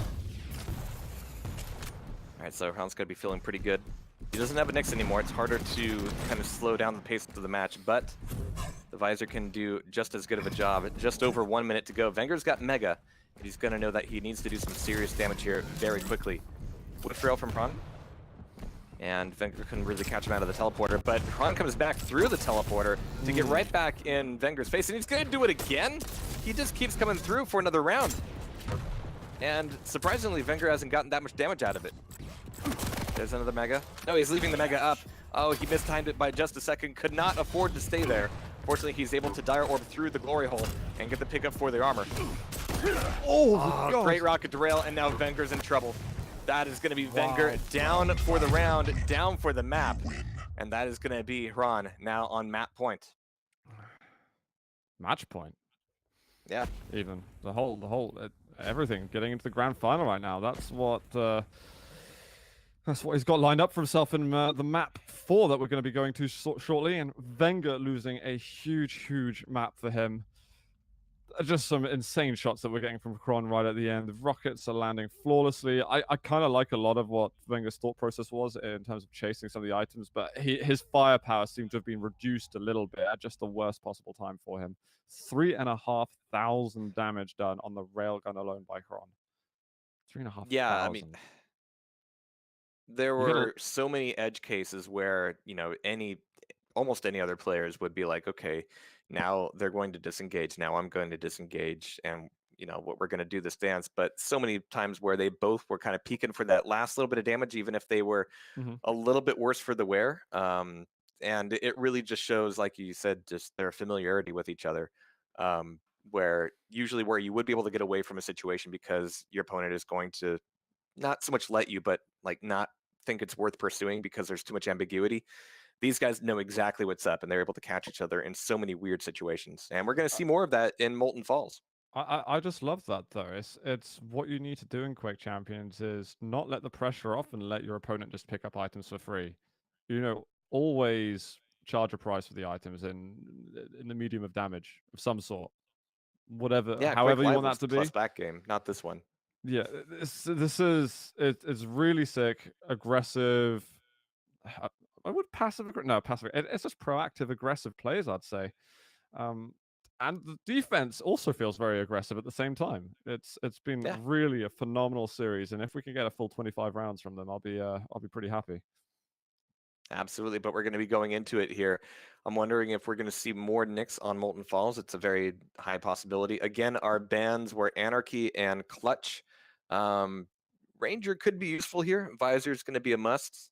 Alright, so Xron's gonna be feeling pretty good. He doesn't have a Nyx anymore. It's harder to kind of slow down the pace of the match, but the Visor can do just as good of a job. Just over 1 minute to go. Wenger's got Mega, and he's going to know that he needs to do some serious damage here very quickly. Whiff rail from Xron, and Wenger couldn't really catch him out of the teleporter, but Xron comes back through the teleporter to get right back in Wenger's face, and he's going to do it again. He just keeps coming through for another round. And surprisingly, Wenger hasn't gotten that much damage out of it. There's another Mega. No, he's leaving the Mega up. Oh, he mistimed it by just a second. Could not afford to stay there. Fortunately, he's able to Dire Orb through the glory hole and get the pickup for the armor. Oh, great rocket derail, and now Wenger's in trouble. That is going to be Wenger down for the round, down for the map. And that is going to be Xron now on map point. Match point? Yeah. Even. The whole, everything. Getting into the grand final right now. That's what he's got lined up for himself in the map 4 that we're going to be going to shortly. And Wenger losing a huge map for him. Just some insane shots that we're getting from Xron right at the end. The rockets are landing flawlessly. I kind of like a lot of what Wenger's thought process was in terms of chasing some of the items, but his firepower seemed to have been reduced a little bit at just the worst possible time for him. 3,500 damage done on the railgun alone by Xron. 3,500. Yeah, I mean, there were so many edge cases where, almost any other players would be like, okay, now they're going to disengage. Now I'm going to disengage, and what we're going to do this dance. But so many times where they both were kind of peeking for that last little bit of damage, even if they were a little bit worse for the wear. And it really just shows, like you said, just their familiarity with each other. Where usually where you would be able to get away from a situation because your opponent is going to not so much let you, but like not think it's worth pursuing because there's too much ambiguity. These guys know exactly what's up, and they're able to catch each other in so many weird situations. And we're going to see more of that in Molten Falls. I just love that, though. It's what you need to do in Quake Champions is not let the pressure off and let your opponent just pick up items for free. Always charge a price for the items in the medium of damage of some sort. Whatever, yeah, however you want that to be. Plus back game, not this one. Yeah, it's really sick, aggressive. I would passive. No, passive. It's just proactive, aggressive players, I'd say. And the defense also feels very aggressive at the same time. It's been Yeah. really a phenomenal series, and if we can get a full 25 rounds from them, I'll be pretty happy. Absolutely, but we're going to be going into it here. I'm wondering if we're going to see more Knicks on Molten Falls. It's a very high possibility. Again, our bans were Anarchy and Clutch. Ranger could be useful here. Visor is going to be a must.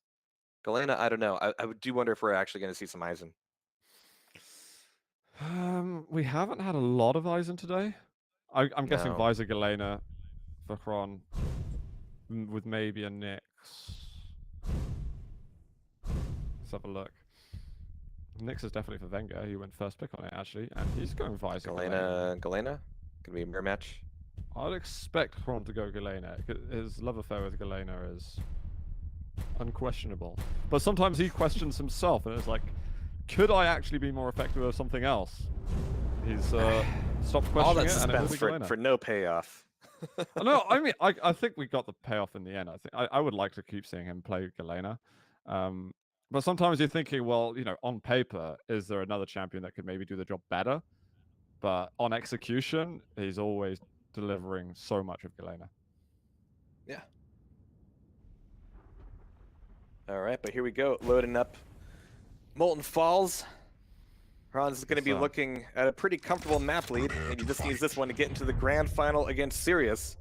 Galena, I don't know. I do wonder if we're actually going to see some Eisen. We haven't had a lot of Eisen today. I'm guessing No. Visor, Galena, Xron, with maybe a Nyx. Let's have a look. Nyx is definitely for Wenger. He went first pick on it, actually, and he's going Visor. Galena, gonna be a mirror match. I'd expect Xron to go Galena. His love affair with Galena is unquestionable. But sometimes he questions himself, and it's like, could I actually be more effective with something else? He's stopped questioning All that it, and it will suspense be for, Galena. for no payoff. No, I mean, I think we got the payoff in the end. I would like to keep seeing him play Galena. But sometimes you're thinking, well, you know, on paper, is there another champion that could maybe do the job better? But on execution, he's always delivering so much of Galena. Yeah. All right, but here we go, loading up Molten Falls. Ron's going to be looking at a pretty comfortable map lead, and he just needs this one to get into the grand final against Sirius.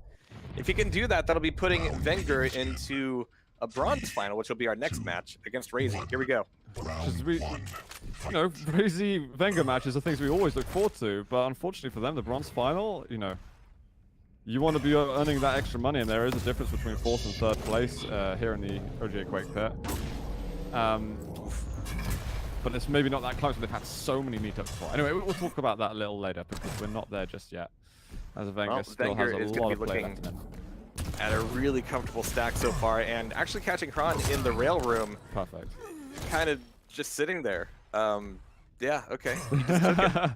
If he can do that, that'll be putting Wenger into a bronze final, which will be our next match against Razy. Here we go. You know, Razy Wenger matches are things we always look forward to, but unfortunately for them, the bronze final, you know, you want to be earning that extra money, and there is a difference between 4th and 3rd place here in the OGA Quake pit. But it's maybe not that close, but they've had so many meetups before. Anyway, we'll talk about that a little later, because we're not there just yet. As a Wenger still has a lot of play left in him. At a really comfortable stack so far, and actually catching Kron in the rail room. Perfect. Kind of just sitting there. Yeah, okay. He just took it.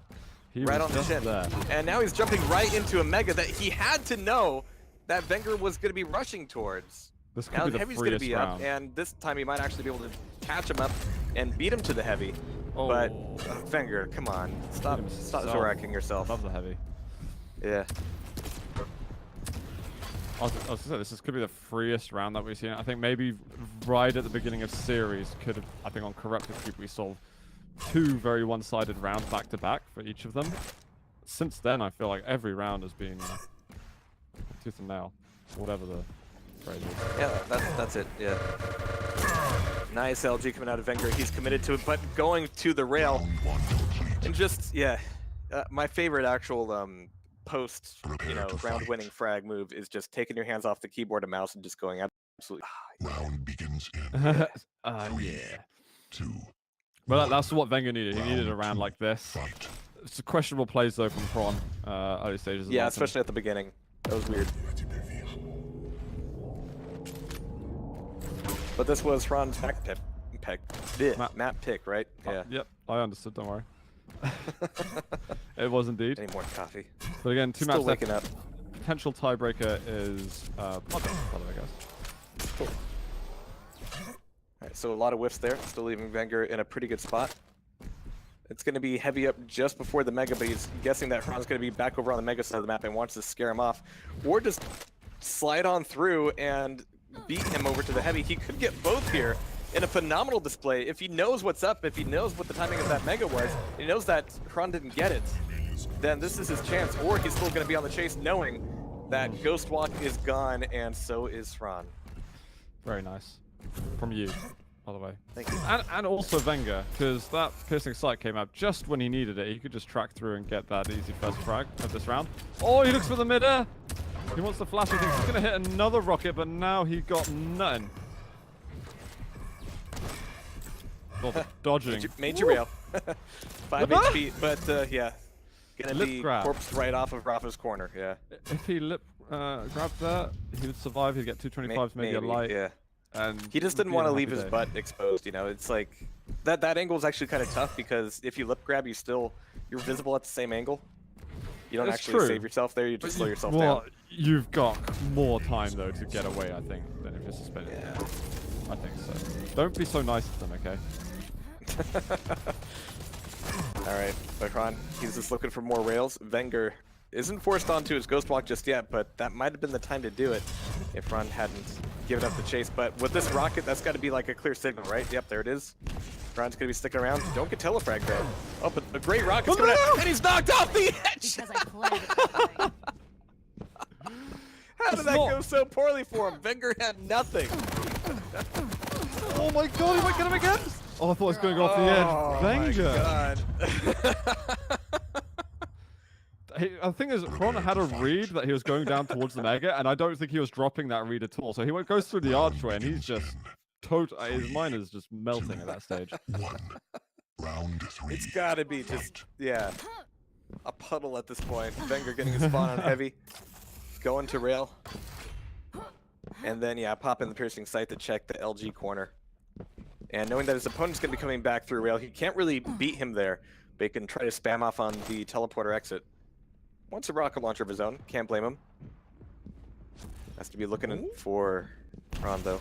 Right on the chin. There. And now he's jumping right into a Mega that he had to know that Wenger was going to be rushing towards. This could Now be the the Heavy's going to be round. up, and this time he might actually be able to catch him up and beat him to the Heavy. Oh. But Wenger, come on. Stop Zoracking yourself. Love the Heavy. Yeah. I was going to say, this could be the freest round that we've seen. I think maybe right at the beginning of series could have, I think on Corrupted Cube we saw 2 very one-sided rounds back-to-back for each of them. Since then, I feel like every round has been tooth and nail, whatever the phrase is. Yeah, that's it, yeah. Nice LG coming out of Wenger. He's committed to it, but going to the rail. And just, yeah, my favorite actual post, you know, round-winning frag move is just taking your hands off the keyboard and mouse and just going absolutely. Round begins in Yeah. 2. Well, that's what Wenger needed. He needed a round like this. Fight. It's questionable plays though from Prawn, early stages. Yeah, especially at the beginning. That was weird. But this was Ron's map pick, right? Yeah. Yep, I understood. Don't worry. It was indeed. Any more coffee? But again, 2 Still maps left. waking up. Potential tiebreaker is Project, by the way, guys. Cool. Alright, so a lot of whiffs there, still leaving Wenger in a pretty good spot. It's going to be Heavy up just before the Mega, but he's guessing that Ron's going to be back over on the Mega side of the map and wants to scare him off. Or just slide on through and beat him over to the Heavy. He could get both here in a phenomenal display. If he knows what's up, if he knows what the timing of that Mega was, and he knows that Ron didn't get it, then this is his chance. Or he's still going to be on the chase knowing that Ghostwalk is gone, and so is Ron. Very nice. From you, by the way. Thank you. And also Wenger, because that Piercing Sight came out just when he needed it. He could just track through and get that easy first frag of this round. Oh, he looks for the mid-air. He wants the flash. He thinks he's going to hit another rocket, but now he got nothing. Well, the dodging. Major rail. 5 HP, but yeah. Gonna Lip be grab. corpsed right off of Rafa's corner, yeah. If he lip grabbed that, he would survive. He'd get 225s, maybe a light. Yeah. And He just didn't want to leave his butt exposed, you know. It's like that angle is actually kind of tough because if you lip grab, you're visible at the same angle. You don't It's actually true. save yourself there. You just slow yourself Well, down. you've got more time though to get away, I think, than if you're suspended. Yeah. I think so. Don't be so nice to them, okay? Alright, Xron, he's just looking for more rails. Wenger isn't forced onto his Ghost Walk just yet, but that might have been the time to do it if Ron hadn't given up the chase. But with this rocket, that's got to be like a clear signal, right? Yep, there it is. Ron's going to be sticking around. Don't get telefrag though. Oh, but a great rocket's coming out, and he's knocked off the edge! Because I played it. How did that go so poorly for him? Wenger had nothing. Oh my god, he might get him again! Oh, I thought it was going to go off the edge. Wenger! Oh my god. The thing is, Ron had a read that he was going down towards the Mega, and I don't think he was dropping that read at all. So he goes through the archway, and he's just his mind is just melting at that stage. Round 3. It's gotta be just, yeah, a puddle at this point. Wenger getting his spawn on heavy, going to rail, and then, yeah, pop in the piercing sight to check the LG corner. And knowing that his opponent's gonna be coming back through rail, he can't really beat him there, but he can try to spam off on the teleporter exit. Wants a rocket launcher of his own, can't blame him. Has to be looking for Ron though.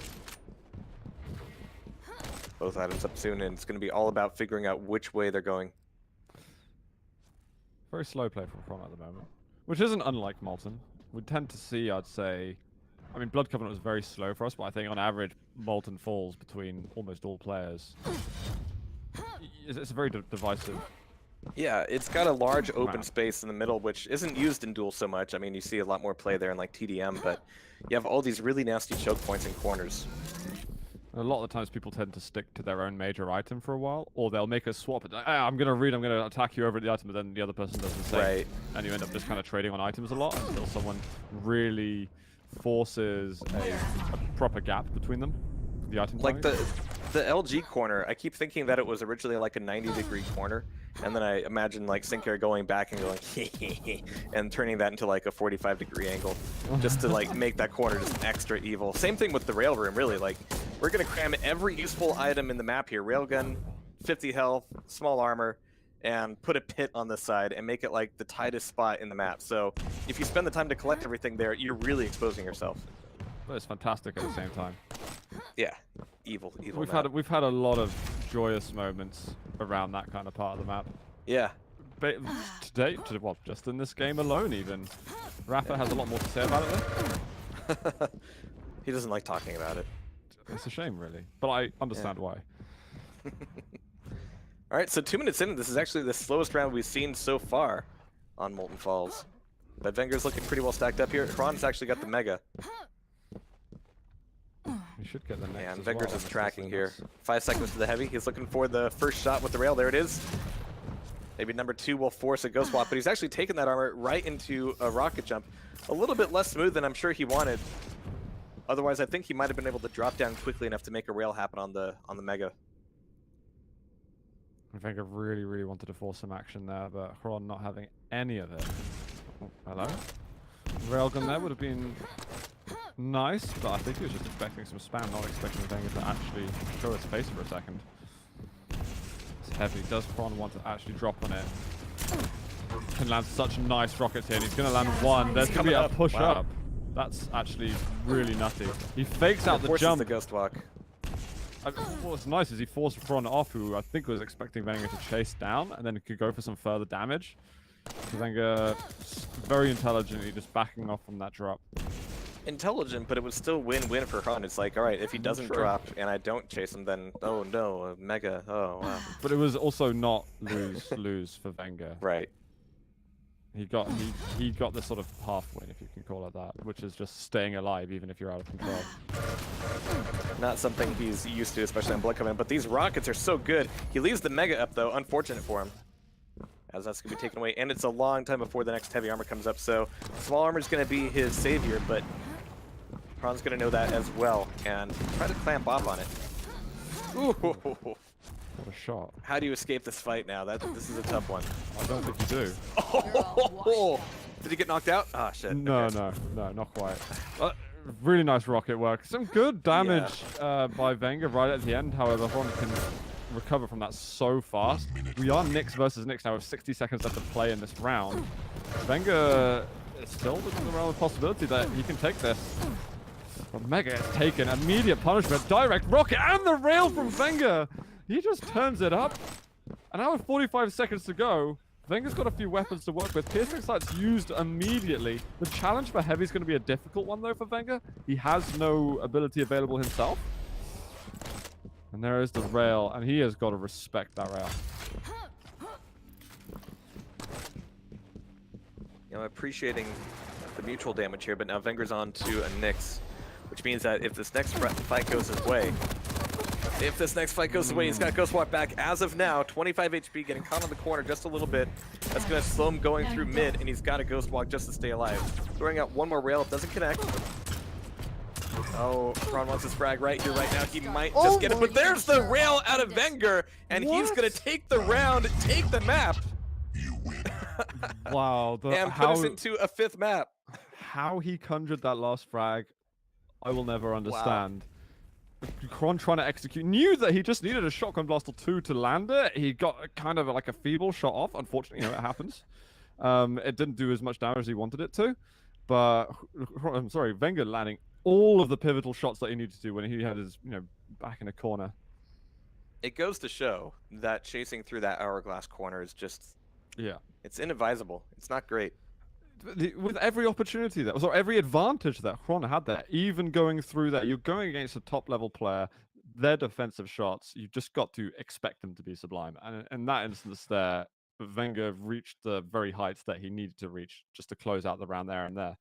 Both items up soon, and it's going to be all about figuring out which way they're going. Very slow play from Ron at the moment, which isn't unlike Molten. We tend to see, I'd say, I mean, Blood Covenant was very slow for us, but I think on average, Molten falls between almost all players. It's very divisive. Yeah, it's got a large open space in the middle, which isn't used in duel so much. I mean, you see a lot more play there in like TDM, but you have all these really nasty choke points and corners. A lot of the times people tend to stick to their own major item for a while, or they'll make a swap. I'm going to attack you over at the item, but then the other person does the same. Right. And you end up just kind of trading on items a lot until someone really forces a proper gap between them. The item Like timing. the LG corner, I keep thinking that it was originally like a 90-degree corner, and then I imagine like Sinker going back and going and turning that into like a 45-degree angle, just to like make that corner just extra evil. Same thing with the rail room, really. Like, we're gonna cram every useful item in the map here: railgun, 50 health, small armor, and put a pit on the side and make it like the tightest spot in the map. So if you spend the time to collect everything there, you're really exposing yourself. But it's fantastic at the same time. Yeah, evil We've had a lot of joyous moments around that kind of part of the map. Yeah. But to date, well, just in this game alone, even Rafa has a lot more to say about it. Though. He doesn't like talking about it. It's a shame, really, but I understand why. All right, so 2 minutes in, this is actually the slowest round we've seen so far on Molten Falls. But Wenger's looking pretty well stacked up here. Kron's actually got the Mega. We should get the next. And as Wenger's well, is tracking here. 5 seconds to the heavy. He's looking for the first shot with the rail. There it is. Maybe number 2 will force a ghost swap, but he's actually taken that armor right into a rocket jump. A little bit less smooth than I'm sure he wanted. Otherwise, I think he might have been able to drop down quickly enough to make a rail happen on the Mega. Wenger really, really wanted to force some action there, but Xron not having any of it. Oh, hello? Railgun there would have been nice, but I think he was just expecting some spam, not expecting Wenger to actually show his face for a second. It's heavy. Does Xron want to actually drop on it? Can land such nice rockets here, and he's going to land one. There's going to be a push up. That's actually really nutty. He fakes out the jump. The ghost walk. What's nice is he forced Xron off, who I think was expecting Wenger to chase down, and then he could go for some further damage. So Wenger, very intelligently, just backing off from that drop. Intelligent, but it was still win-win for Xron. It's like, all right, if he doesn't drop and I don't chase him, then oh no, a Mega. Oh wow. But it was also not lose for Wenger. Right. He got this sort of half win, if you can call it that, which is just staying alive even if you're out of control. Not something he's used to, especially on Blood Covenant, but these rockets are so good. He leaves the Mega up though, unfortunate for him, as that's gonna be taken away, and it's a long time before the next heavy armor comes up, so small armor is gonna be his savior, but Kron's gonna know that as well, and try to clamp off on it. Ooh. What a shot. How do you escape this fight now? This is a tough one. I don't think you do. Oh, did he get knocked out? Ah, shit. No, Okay. no, not quite. Really nice rocket work. Some good damage by Wenger right at the end. However, Xron can recover from that so fast. We are Nyx versus Nyx now with 60 seconds left to play in this round. Wenger is still within the realm of possibility that he can take this. But Mega has taken immediate punishment. Direct rocket and the rail from Wenger. He just turns it up. And now with 45 seconds to go, Venger's got a few weapons to work with. Piercing Sight's used immediately. The challenge for Heavy is going to be a difficult one, though, for Wenger. He has no ability available himself. And there is the rail, and he has got to respect that rail. You know, appreciating the mutual damage here, but now Venger's on to a Nyx, which means that if this next fight goes his way, he's got Ghost Walk back. As of now, 25 HP, getting caught on the corner just a little bit. That's going to slow him going through mid, and he's got a Ghost Walk just to stay alive. Throwing out one more rail, doesn't connect. Oh, Ron wants his frag right here, right now. He might just get it, but there's the rail out of Wenger, and he's going to take the round, take the map. Wow. And put us into a 5th map. How he conjured that last frag, I will never understand. Xron trying to execute, knew that he just needed a shotgun blast or 2 to land it. He got kind of like a feeble shot off. Unfortunately, you know, it happens. It didn't do as much damage as he wanted it to. But I'm sorry, Wenger landing all of the pivotal shots that he needed to do when he had his, you know, back in a corner. It goes to show that chasing through that hourglass corner is just, it's inadvisable. It's not great. With every opportunity that or every advantage that Xron had there, even going through that, you're going against a top-level player. Their defensive shots, you've just got to expect them to be sublime. And in that instance, there, Wenger reached the very heights that he needed to reach just to close out the round there and there.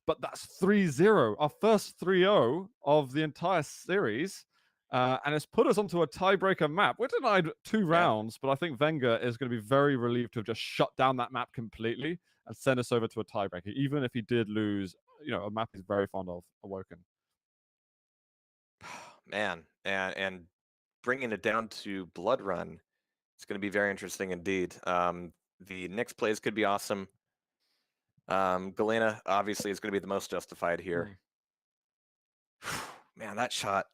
But that's 3-0, our first 3-0 of the entire series. And it's put us onto a tiebreaker map. We're denied 2 rounds, but I think Wenger is going to be very relieved to have just shut down that map completely and send us over to a tiebreaker, even if he did lose, you know, a map he's very fond of, Awoken. Man, and bringing it down to Blood Run, it's going to be very interesting indeed. The next plays could be awesome. Galena obviously is going to be the most justified here. Man, that shot,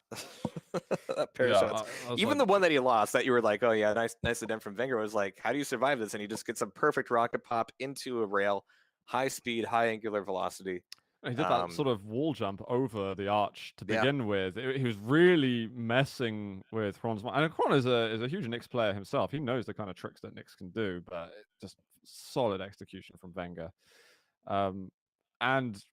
that pair of shots. Even the one that he lost, that you were like, oh yeah, nicely done from Wenger, was like, how do you survive this? And he just gets a perfect rocket pop into a rail, high speed, high angular velocity. He did that sort of wall jump over the arch to begin with. He was really messing with Xron's mind. And Xron is a huge Nyx player himself. He knows the kind of tricks that Nyx can do, but just solid execution from Wenger. And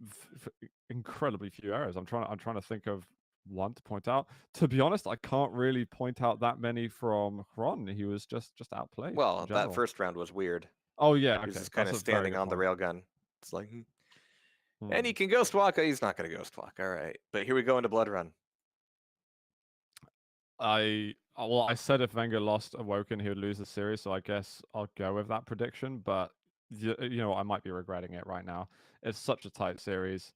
incredibly few errors. I'm trying to think of one to point out. To be honest, I can't really point out that many from Xron. He was just outplayed. Well, that first round was weird. Oh yeah, he was just kind of standing on the railgun. It's like, and he can ghost walk. He's not going to ghost walk. All right, but here we go into Blood Run. I said if Wenger lost Awoken, he would lose the series. So I guess I'll go with that prediction. But you know, I might be regretting it right now. It's such a tight series.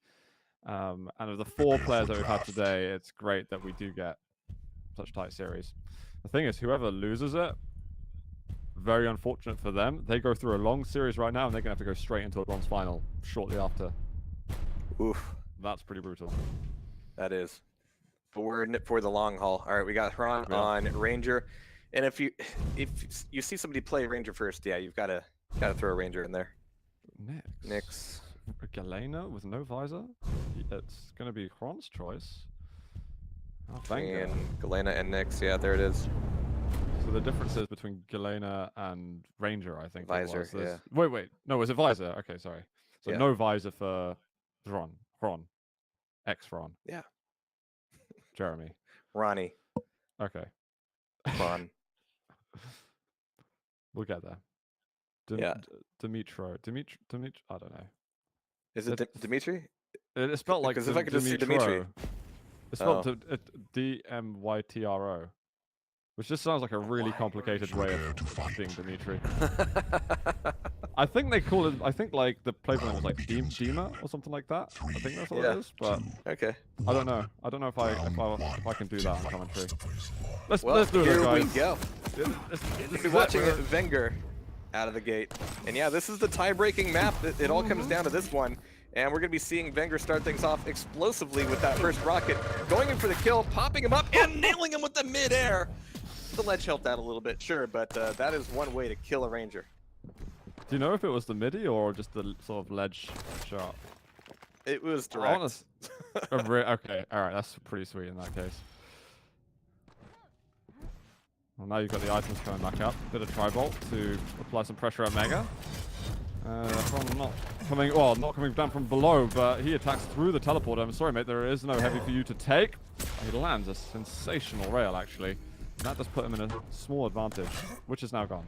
And of the 4 players that we've had today, it's great that we do get such tight series. The thing is, whoever loses it, very unfortunate for them. They go through a long series right now, and they're going to have to go straight into a bronze final shortly after. Oof. That's pretty brutal. That is. But we're in it for the long haul. All right, we got Xron on Ranger. And if you see somebody play Ranger first, yeah, you've got to throw a Ranger in there. Nyx. Galena with no visor? It's going to be Xron's choice. Oh, Wenger. And Galena and Nyx, yeah, there it is. So the differences between Galena and Ranger, I think. Visor, yeah. Wait. No, was it visor? Okay, sorry. So no visor for Xron. Xron. Yeah. Jeremy. Ronnie. Okay. Ron. We'll get there. Myztro. I don't know. Is it Dimitri? It's spelled like, because if I could just see Dimitri. It's spelled Dmytro, which just sounds like a really complicated way of being Dimitri. I think they call it. I think like the play name was like Dima or something like that. I think that's what it is. But okay, I don't know. I don't know if I can do that on commentary. Let's do it, here guys. We go. Let's be watching Wenger out of the gate, and yeah, this is the tie-breaking map. It all comes down to this one. And we're going to be seeing Wenger start things off explosively with that first rocket, going in for the kill, popping him up, and nailing him with the mid-air. The ledge helped out a little bit, sure, but that is one way to kill a Ranger. Do you know if it was the midi or just the sort of ledge shot? It was direct. Okay, alright, that's pretty sweet in that case. Well, now you've got the items coming back up. Bit of Tri-Bolt to apply some pressure at Mega. From not coming down from below, but he attacks through the teleporter. I'm sorry, mate, there is no heavy for you to take. He lands a sensational rail, actually. And that does put him in a small advantage, which is now gone.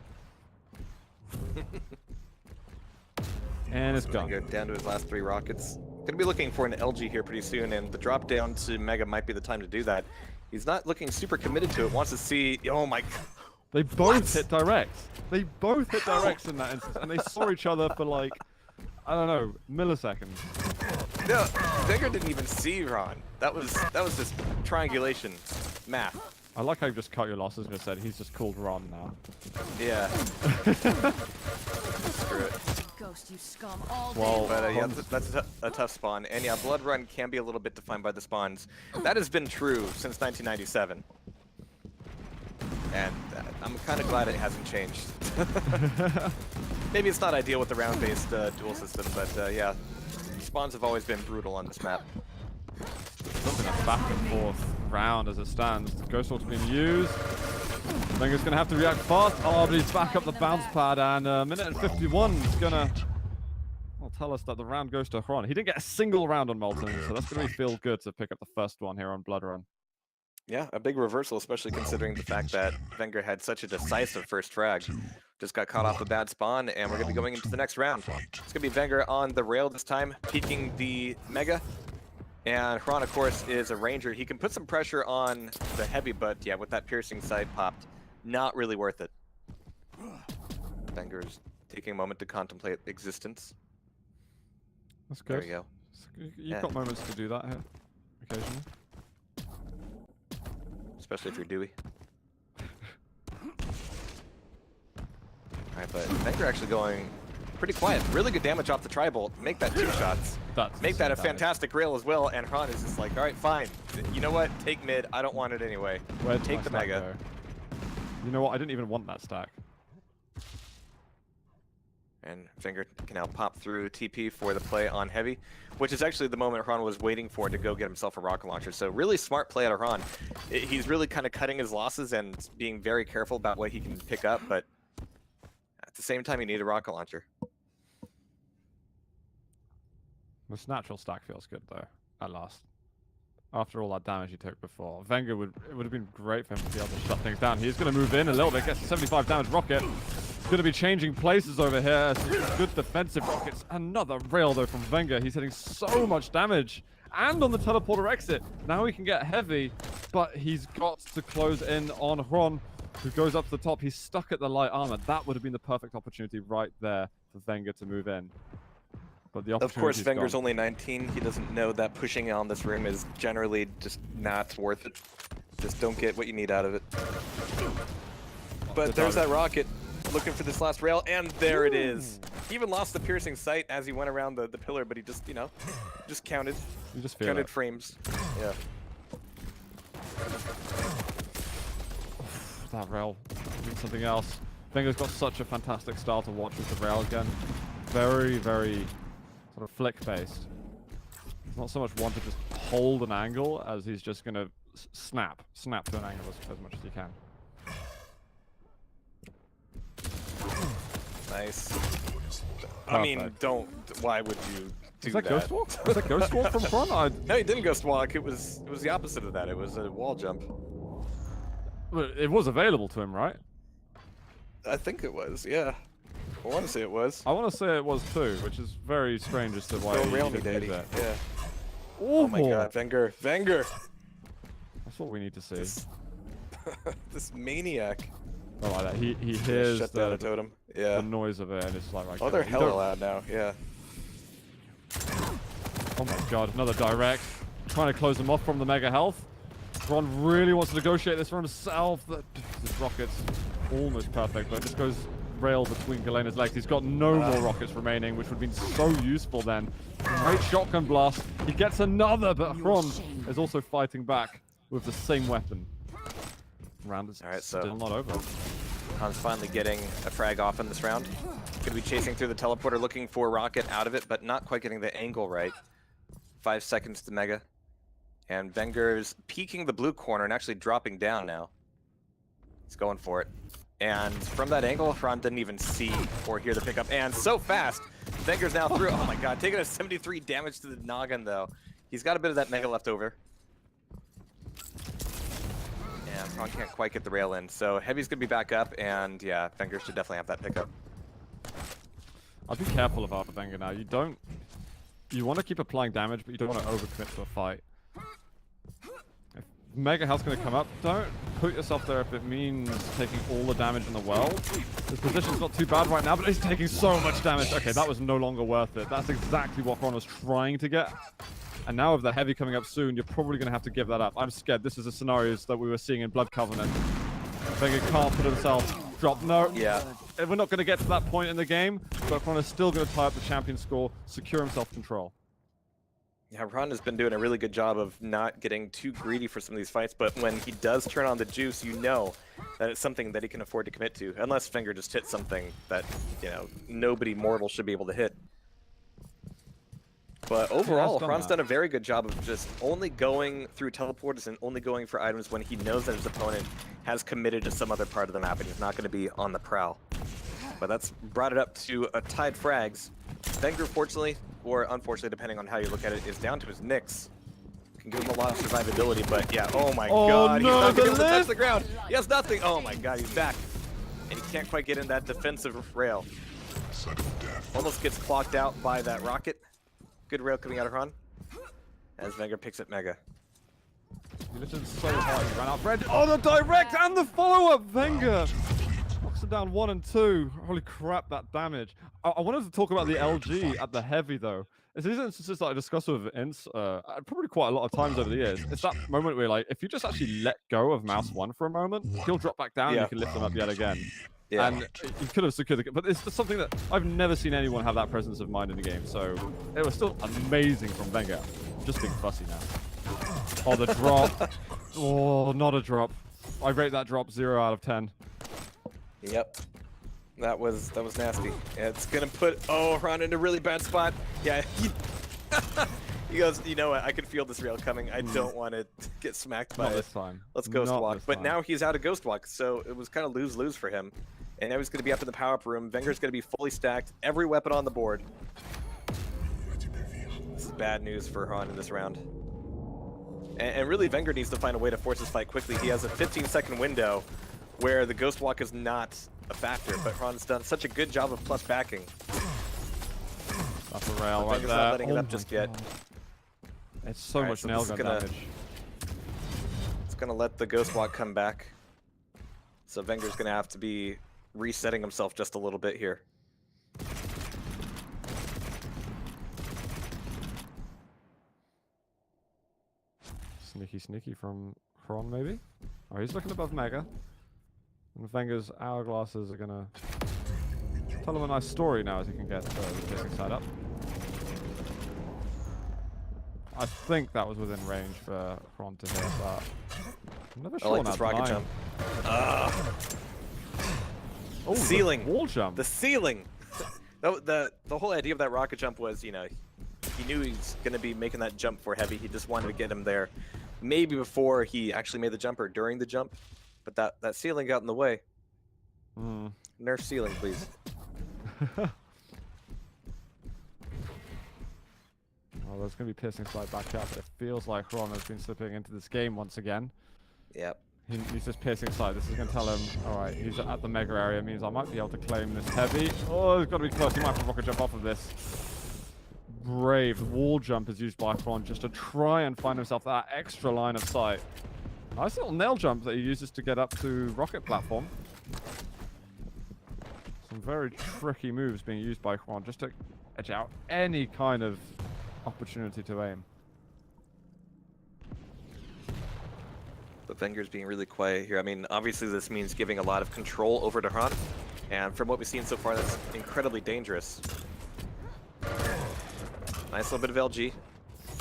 And it's gone. Go down to his last 3 rockets. Gonna be looking for an LG here pretty soon, and the drop down to Mega might be the time to do that. He's not looking super committed to it. Wants to see. Oh my. They both hit directs. They both hit directs in that instance, and they saw each other for like, I don't know, milliseconds. No, Venger didn't even see Ron. That was just triangulation, math. I like how you just cut your losses and just said he's just called Ron now. Yeah. Screw it. Ghost, you scum, all Well, But yeah, that's a tough spawn. And yeah, Blood Run can be a little bit defined by the spawns. That has been true since 1997. And I'm kind of glad it hasn't changed. Maybe it's not ideal with the round-based duel system, but yeah, spawns have always been brutal on this map. Something a back and forth round as it stands. The Ghost Walk's being used. Venger's going to have to react fast. Oh, but he's back up the bounce pad, and a minute and 51 is going to tell us that the round goes to Xron. He didn't get a single round on Molten, so that's going to feel good to pick up the first one here on Blood Run. Yeah, a big reversal, especially considering the fact that Venger had such a decisive first frag. Just got caught off a bad spawn, and we're going to be going into the next round. It's going to be Venger on the rail this time, peeking the Mega. And Xron, of course, is a ranger. He can put some pressure on the heavy, but yeah, with that piercing sight popped, not really worth it. Venger's taking a moment to contemplate existence. That's good. There we go. You've got moments to do that here, occasionally. Especially if you're Dewey. Alright, but Venger actually going pretty quiet. Really good damage off the Tri-Bolt. Make that 2 shots. Make that a fantastic rail as well, and Xron is just like, alright, fine. You know what? Take mid. I don't want it anyway. Take the Mega. Go? You know what? I didn't even want that stack. And Venger can now pop through TP for the play on heavy, which is actually the moment Xron was waiting for to go get himself a rocket launcher. So really smart play out of Xron. He's really kind of cutting his losses and being very careful about what he can pick up, but at the same time, you need a rocket launcher. This natural stack feels good though, at last. After all that damage he took before. Venger it would have been great for him to be able to shut things down. He's going to move in a little bit, gets a 75 damage rocket. Going to be changing places over here. Good defensive rockets. Another rail though from Venger. He's hitting so much damage. And on the teleporter exit. Now he can get heavy, but he's got to close in on Xron, who goes up to the top. He's stuck at the light armor. That would have been the perfect opportunity right there for Venger to move in. But the of course, Venger's only 19. He doesn't know that pushing on this room is generally just not worth it. Just don't get what you need out of it. But there's that rocket looking for this last rail, and there it is. He even lost the piercing sight as he went around the pillar, but he just, you know, just counted. You just feel counted frames. Yeah. That rail means something else. Venger's got such a fantastic style to watch with the rail again. Very, very sort of flick-based. It's not so much one to just hold an angle as he's just going to snap to an angle as much as you can. Nice. I mean, don't. Why would you do that? Ghost Walk? Was that Ghost Walk from front? No, he didn't Ghost Walk. It was the opposite of that. It was a wall jump. But it was available to him, right? I think it was, yeah. I want to say it was. I want to say it was too, which is very strange as to why he rail me, didn't Daddy. use that. Yeah. Oh my God, Venger. That's what we need to see. This maniac. I like that. He hears shut down a totem. Yeah. The noise of it, and it's like, right, oh, they're hella loud now. Yeah. Oh my God, another direct. Trying to close him off from the mega health. Xron really wants to negotiate this for himself. This rocket's almost perfect, but it just goes rail between Galena's legs. He's got no more rockets remaining, which would have been so useful then. Great shotgun blast. He gets another, but Xron is also fighting back with the same weapon. Round is still not over. Han's finally getting a frag off in this round. Gonna be chasing through the teleporter, looking for a rocket out of it, but not quite getting the angle right. 5 seconds to Mega. And Venger's peeking the blue corner and actually dropping down now. He's going for it. And from that angle, Xron didn't even see or hear the pickup. And so fast, Venger's now through. Oh my god, taking a 73 damage to the noggin though. He's got a bit of that Mega left over. And Xron can't quite get the rail in. So Heavy's gonna be back up, and yeah, Venger should definitely have that pickup. I'd be careful about Venger now. You want to keep applying damage, but you don't want to overcommit to a fight. If Mega Health's going to come up, don't put yourself there if it means taking all the damage in the world. His position's not too bad right now, but he's taking so much damage. Okay, that was no longer worth it. That's exactly what Xron was trying to get. And now with the Heavy coming up soon, you're probably going to have to give that up. I'm scared. This is the scenarios that we were seeing in Blood Covenant. Venger can't put himself... Drop. No. Yeah. We're not going to get to that point in the game, but Xron is still going to tie up the champion score, secure himself control. Yeah, Xron has been doing a really good job of not getting too greedy for some of these fights, but when he does turn on the juice, you know that it's something that he can afford to commit to, unless Venger just hits something that, you know, nobody mortal should be able to hit. But overall, Xron's done a very good job of just only going through teleporters and only going for items when he knows that his opponent has committed to some other part of the map and he's not going to be on the prowl. But that's brought it up to a tied frags. Venger, fortunately, or unfortunately, depending on how you look at it, is down to his Nyx. Can give him a lot of survivability, but yeah, oh my god, no, he's not going to be able to touch the ground. He has nothing. Oh my god, he's back. And he can't quite get in that defensive rail. Almost gets clocked out by that rocket. Good rail coming out of Xron. As Venger picks at Mega. He lifted so hard, he ran out red. Oh, the direct and the follow-up! Venger knocks it down 1 and 2. Holy crap, that damage. I wanted to talk about the LG at the Heavy, though. It's these instances that I discussed with Ince probably quite a lot of times over the years. It's that moment where, like, if you just actually let go of mouse 1 for a moment, he'll drop back down and you can lift him up yet again. Yeah. And he could have secured the... But it's just something that I've never seen anyone have that presence of mind in the game. So it was still amazing from Wenger. Just being fussy now. Oh, the drop. Oh, not a drop. I rate that drop 0 out of 10. Yep. That was nasty. Yeah, it's going to put Xron in a really bad spot. Yeah. He goes, you know what? I can feel this rail coming. I don't want to get smacked by it. Not this time. Let's ghost walk. But now he's out of ghost walk, so it was kind of lose-lose for him. And now he's going to be up in the power-up room. Venger's going to be fully stacked. Every weapon on the board. This is bad news for Xron in this round. And really, Venger needs to find a way to force this fight quickly. He has a 15-second window where the ghost walk is not a factor, but Xron's done such a good job of plus backing. That's a rail right there. Not letting it up just yet. It's so much nail gun damage. It's going to let the ghost walk come back. So Venger's going to have to be resetting himself just a little bit here. Sneaky from Xron, maybe? Oh, he's looking above Mega. And Venger's hourglasses are going to tell him a nice story now as he can get the piercing side up. I think that was within range for Xron to hit that. I'm never sure. I like this rocket jump. Oh, ceiling. The wall jump. The ceiling. The whole idea of that rocket jump was, you know, he knew he's going to be making that jump for Heavy. He just wanted to get him there. Maybe before he actually made the jump or during the jump. But that ceiling got in the way. Nerf ceiling, please. Oh, there's going to be piercing slide back up. It feels like Xron has been slipping into this game once again. Yep. He's just piercing slide. This is going to tell him, alright, he's at the Mega area. Means I might be able to claim this Heavy. Oh, it's got to be close. He might have to rocket jump off of this. Brave. The wall jump is used by Xron just to try and find himself that extra line of sight. Nice little nail jump that he uses to get up to rocket platform. Some very tricky moves being used by Xron just to edge out any kind of opportunity to aim. But Venger's being really quiet here. I mean, obviously this means giving a lot of control over to Xron. And from what we've seen so far, that's incredibly dangerous. Nice little bit of LG.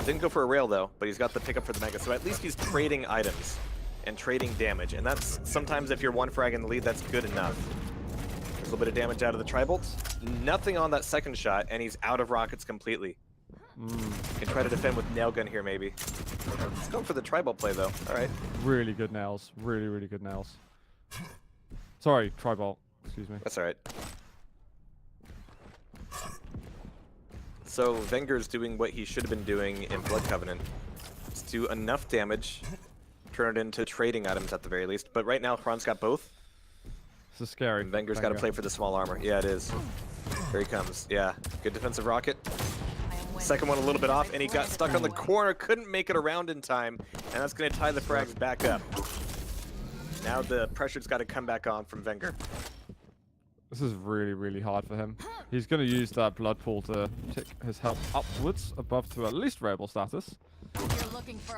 Didn't go for a rail though, but he's got the pickup for the Mega. So at least he's trading items and trading damage. And that's sometimes if you're one frag in the lead, that's good enough. There's a little bit of damage out of the tri-bolts. Nothing on that second shot, and he's out of rockets completely. Can try to defend with nail gun here, maybe. Let's go for the tri-bolt play though. All right. Really good nails. Really, really good nails. Sorry, Tribal. Excuse me. That's all right. So Venger's doing what he should have been doing in Blood Covenant. Just do enough damage, turn it into trading items at the very least. But right now, Hron's got both. This is scary. And Venger's got to play for the small armor. Yeah, it is. Here he comes. Yeah, good defensive rocket. Second one a little bit off, and he got stuck on the corner, couldn't make it around in time, and that's going to tie the frags back up. Now the pressure's got to come back on from Venger. This is really, really hard for him. He's going to use that blood pool to tick his health upwards above to at least variable status.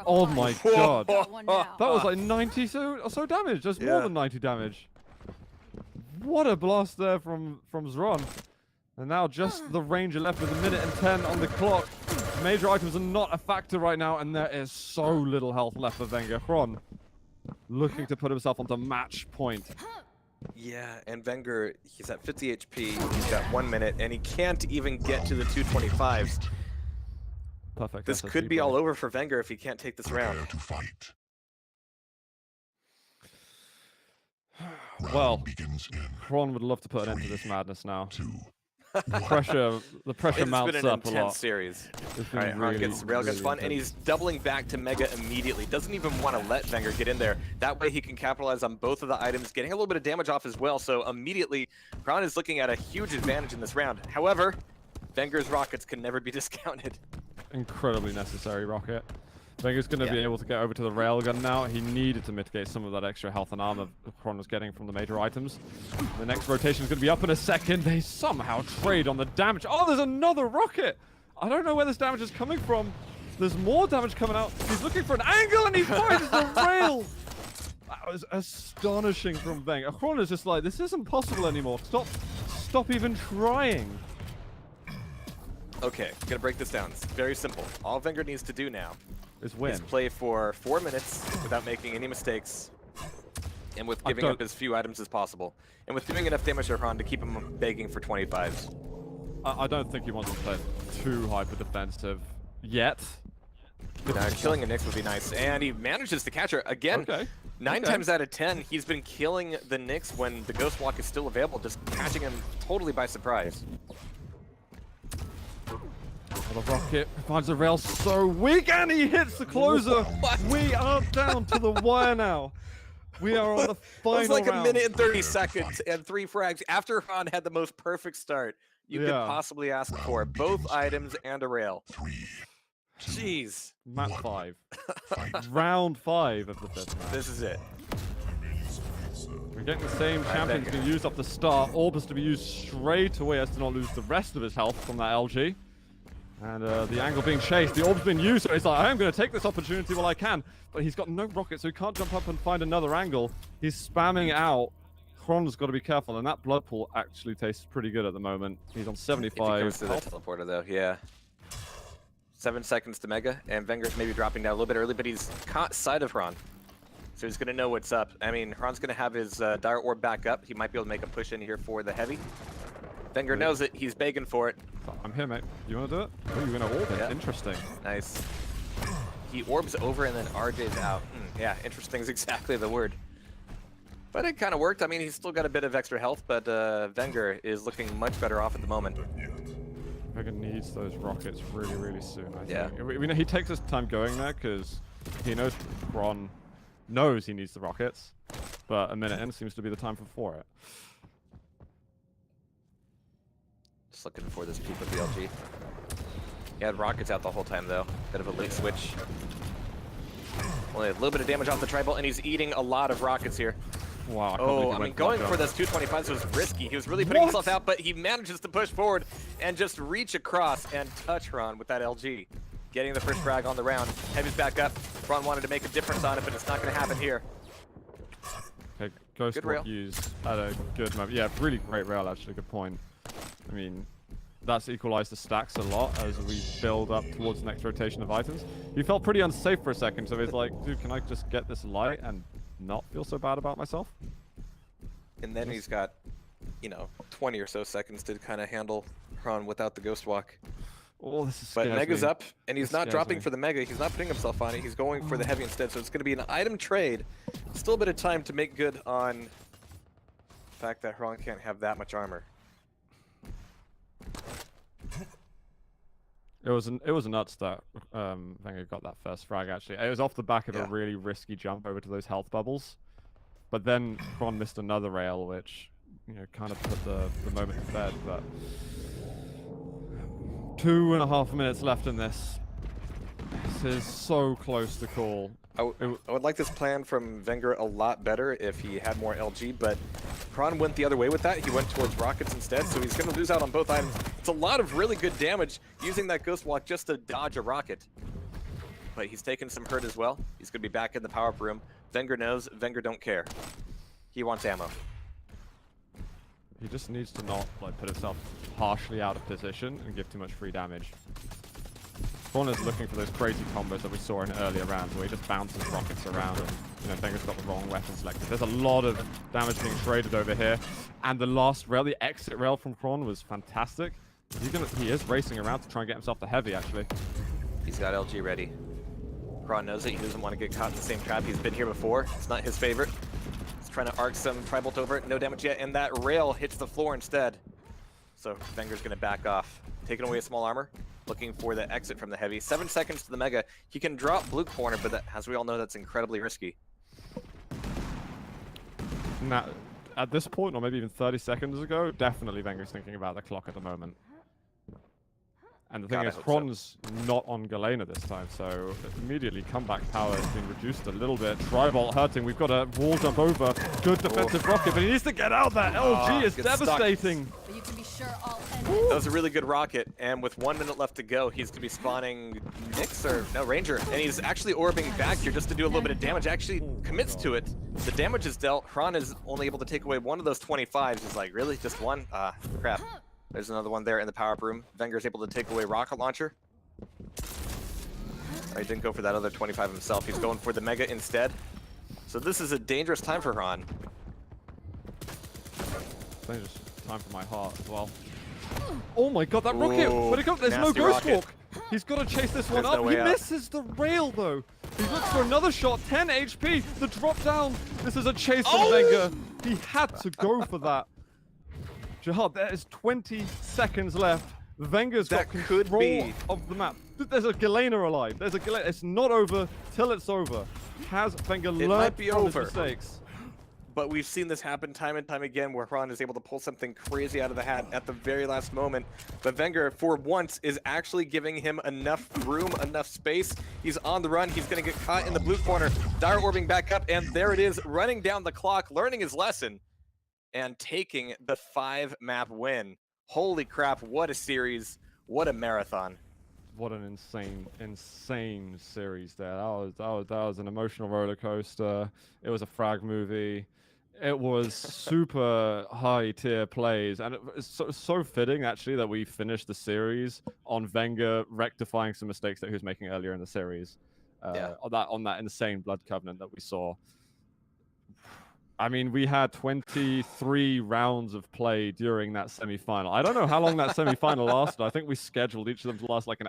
Oh my god. That was like 90 or so damage. That's more than 90 damage. What a blast there from Xron. And now just the Ranger left with 1:10 on the clock. Major items are not a factor right now, and there is so little health left for Xron. Xron looking to put himself onto match point. Yeah, and Venger, he's at 50 HP, he's got 1 minute, and he can't even get to the 225s. Perfect. This could be all over for Venger if he can't take this round. To fight. Well, Begins in Xron would love to put an end to this madness now. 2. The pressure mounts It's been an up a lot. intense series. It's been All right, Hron gets Railgun's really fun, and he's doubling back to Mega immediately. Doesn't even want to let Venger get in there. That way he can capitalize on both of the items, getting a little bit of damage off as well. So immediately, Hron is looking at a huge advantage in this round. However, Venger's rockets can never be discounted. Incredibly necessary rocket. Venger's going to be able to get over to the railgun now. He needed to mitigate some of that extra health and armor Xron was getting from the major items. The next rotation is going to be up in a second. They somehow trade on the damage. Oh, there's another rocket! I don't know where this damage is coming from. There's more damage coming out. He's looking for an angle and he finds the rail! That was astonishing from Venger. Xron is just like, this isn't possible anymore. Stop even trying. Okay, gonna break this down. It's very simple. All Venger needs to do now Is win. is play for 4 minutes without making any mistakes, and with giving up as few items as possible, and with doing enough damage to Hron to keep him begging for 25s. I don't think he wants to play too hyper defensive yet. Killing a Nyx would be nice, and he manages to catch her again. Okay. 9 times out of 10, he's been killing the Nyx when the Ghost Walk is still available, just catching him totally by surprise. Well, the rocket finds the rail so weak, and he hits the closer. We are down to the wire now. We are on the final It was like round. a minute and 30 seconds and 3 frags after Hron had the most perfect start you could possibly ask for. Both items and a rail. 3. Jeez. Map 5. Round 5 of the 5th map. This is it. We're getting the same champions being used off the start. Orb is to be used straight away as to not lose the rest of his health from that LG. And the angle being chased, the orb's been used, so he's like, I'm going to take this opportunity while I can. But he's got no rocket, so he can't jump up and find another angle. He's spamming out. Xron's got to be careful, and that blood pool actually tastes pretty good at the moment. He's on 75. If he comes to the teleporter, though, yeah. 7 seconds to Mega, and Venger's maybe dropping down a little bit early, but he's caught sight of Hron. So he's going to know what's up. I mean, Hron's going to have his Dire Orb back up. He might be able to make a push in here for the heavy. Venger knows it. He's begging for it. I'm here, mate. You want to do it? Oh, you're going to orb it. Yeah. Interesting. Nice. He orbs over and then RJ's out. Yeah, interesting is exactly the word. But it kind of worked. I mean, he's still got a bit of extra health, but Venger is looking much better off at the moment. Venger needs those rockets really, really soon, I Yeah. think. We know he takes his time going there because he knows Xron knows he needs the rockets, but a minute in seems to be the time for it. Just looking for this peak with the LG. He had rockets out the whole time, though. Bit of a late switch. Only a little bit of damage off the tribal, and he's eating a lot of rockets here. Wow. Oh, I mean, going for those 225s was risky. He was really putting himself out, but he manages to push forward and just reach across and touch Hron with that LG. Getting the first frag on the round. Heavy's back up. Hron wanted to make a difference on it, but it's not going to happen here. Okay, Ghost Walk used at a good moment. Yeah, really great rail, actually. Good point. I mean, that's equalized the stacks a lot as we build up towards the next rotation of items. He felt pretty unsafe for a second, so he's like, dude, can I just get this light and not feel so bad about myself? And then he's got, you know, 20 or so seconds to kind of handle Hron without the Ghost Walk. Oh, this is But Mega's me. up, and he's not dropping for the Mega. He's not putting himself on it. He's going for the Heavy instead, so it's going to be an item trade. Still a bit of time to make good on fact that Hron can't have that much armor. It was a nuts that Wenger got that first frag. Actually, it was off the back of a really risky jump over to those health bubbles, but then Xron missed another rail, which kind of put the moment to bed. But 2.5 minutes left in this. This is so close to call. I would like this plan from Wenger a lot better if he had more LG, but Xron went the other way with that. He went towards rockets instead, so he's going to lose out on both items. It's a lot of really good damage using that Ghost Walk just to dodge a rocket. But he's taken some hurt as well. He's going to be back in the power-up room. Wenger knows, Wenger don't care. He wants ammo. He just needs to not put himself harshly out of position and give too much free damage. Xron is looking for those crazy combos that we saw in earlier rounds where he just bounces rockets around and Wenger's got the wrong weapon selected. There's a lot of damage being traded over here. And the last rail, the exit rail from Xron was fantastic. He is racing around to try and get himself the heavy, actually. He's got LG ready. Xron knows it. He doesn't want to get caught in the same trap. He's been here before. It's not his favorite. He's trying to arc some Tribolt over it. No damage yet, and that rail hits the floor instead. So Wenger's going to back off. Taking away a small armor. Looking for the exit from the heavy. 7 seconds to the Mega. He can drop blue corner, but that, as we all know, that's incredibly risky. Now, at this point, or maybe even 30 seconds ago, definitely Wenger's thinking about the clock at the moment. And the thing is, Xron's not on Galena this time, so immediately comeback power has been reduced a little bit. Tribolt hurting. We've got a wall jump over. Good defensive rocket, but he needs to get out there. LG is devastating. But you can be sure all That was a really good rocket, and with 1 minute left to go, he's going to be spawning Nyx or no Ranger, and he's actually orbing back here just to do a little bit of damage. Actually commits to it. The damage is dealt. Xron is only able to take away one of those 25s. He's like, really? Just one? Ah, crap. There's another one there in the power-up room. Wenger's able to take away rocket launcher. Oh, he didn't go for that other 25 himself. He's going for the Mega instead. So this is a dangerous time for Xron. Dangerous time for my heart as well. Oh my god, that rocket! Where'd it go? There's no nasty Ghost rocket. Walk! He's got to chase this one There's up. no He way out. misses the rail though. He looks for another shot. 10 HP. The drop down. This is a chase from Wenger. He had to go for that. Jihad, there is 20 seconds left. Wenger's got control of the map. There's a Galena alive. There's a Galena. It's not over till it's over. Has Wenger learned from his mistakes? But we've seen this happen time and time again where Xron is able to pull something crazy out of the hat at the very last moment. But Wenger, for once, is actually giving him enough room, enough space. He's on the run. He's going to get caught in the blue corner. Dire orbing back up, and there it is, running down the clock, learning his lesson, and taking the 5-map win. Holy crap, what a series. What a marathon. What an insane series there. That was an emotional roller coaster. It was a frag movie. It was super high tier plays, and it's so fitting actually that we finished the series on Wenger rectifying some mistakes that he was making earlier in the series. On that insane Blood Covenant that we saw. I mean, we had 23 rounds of play during that semi-final. I don't know how long that semi-final lasted. I think we scheduled each of them to last like an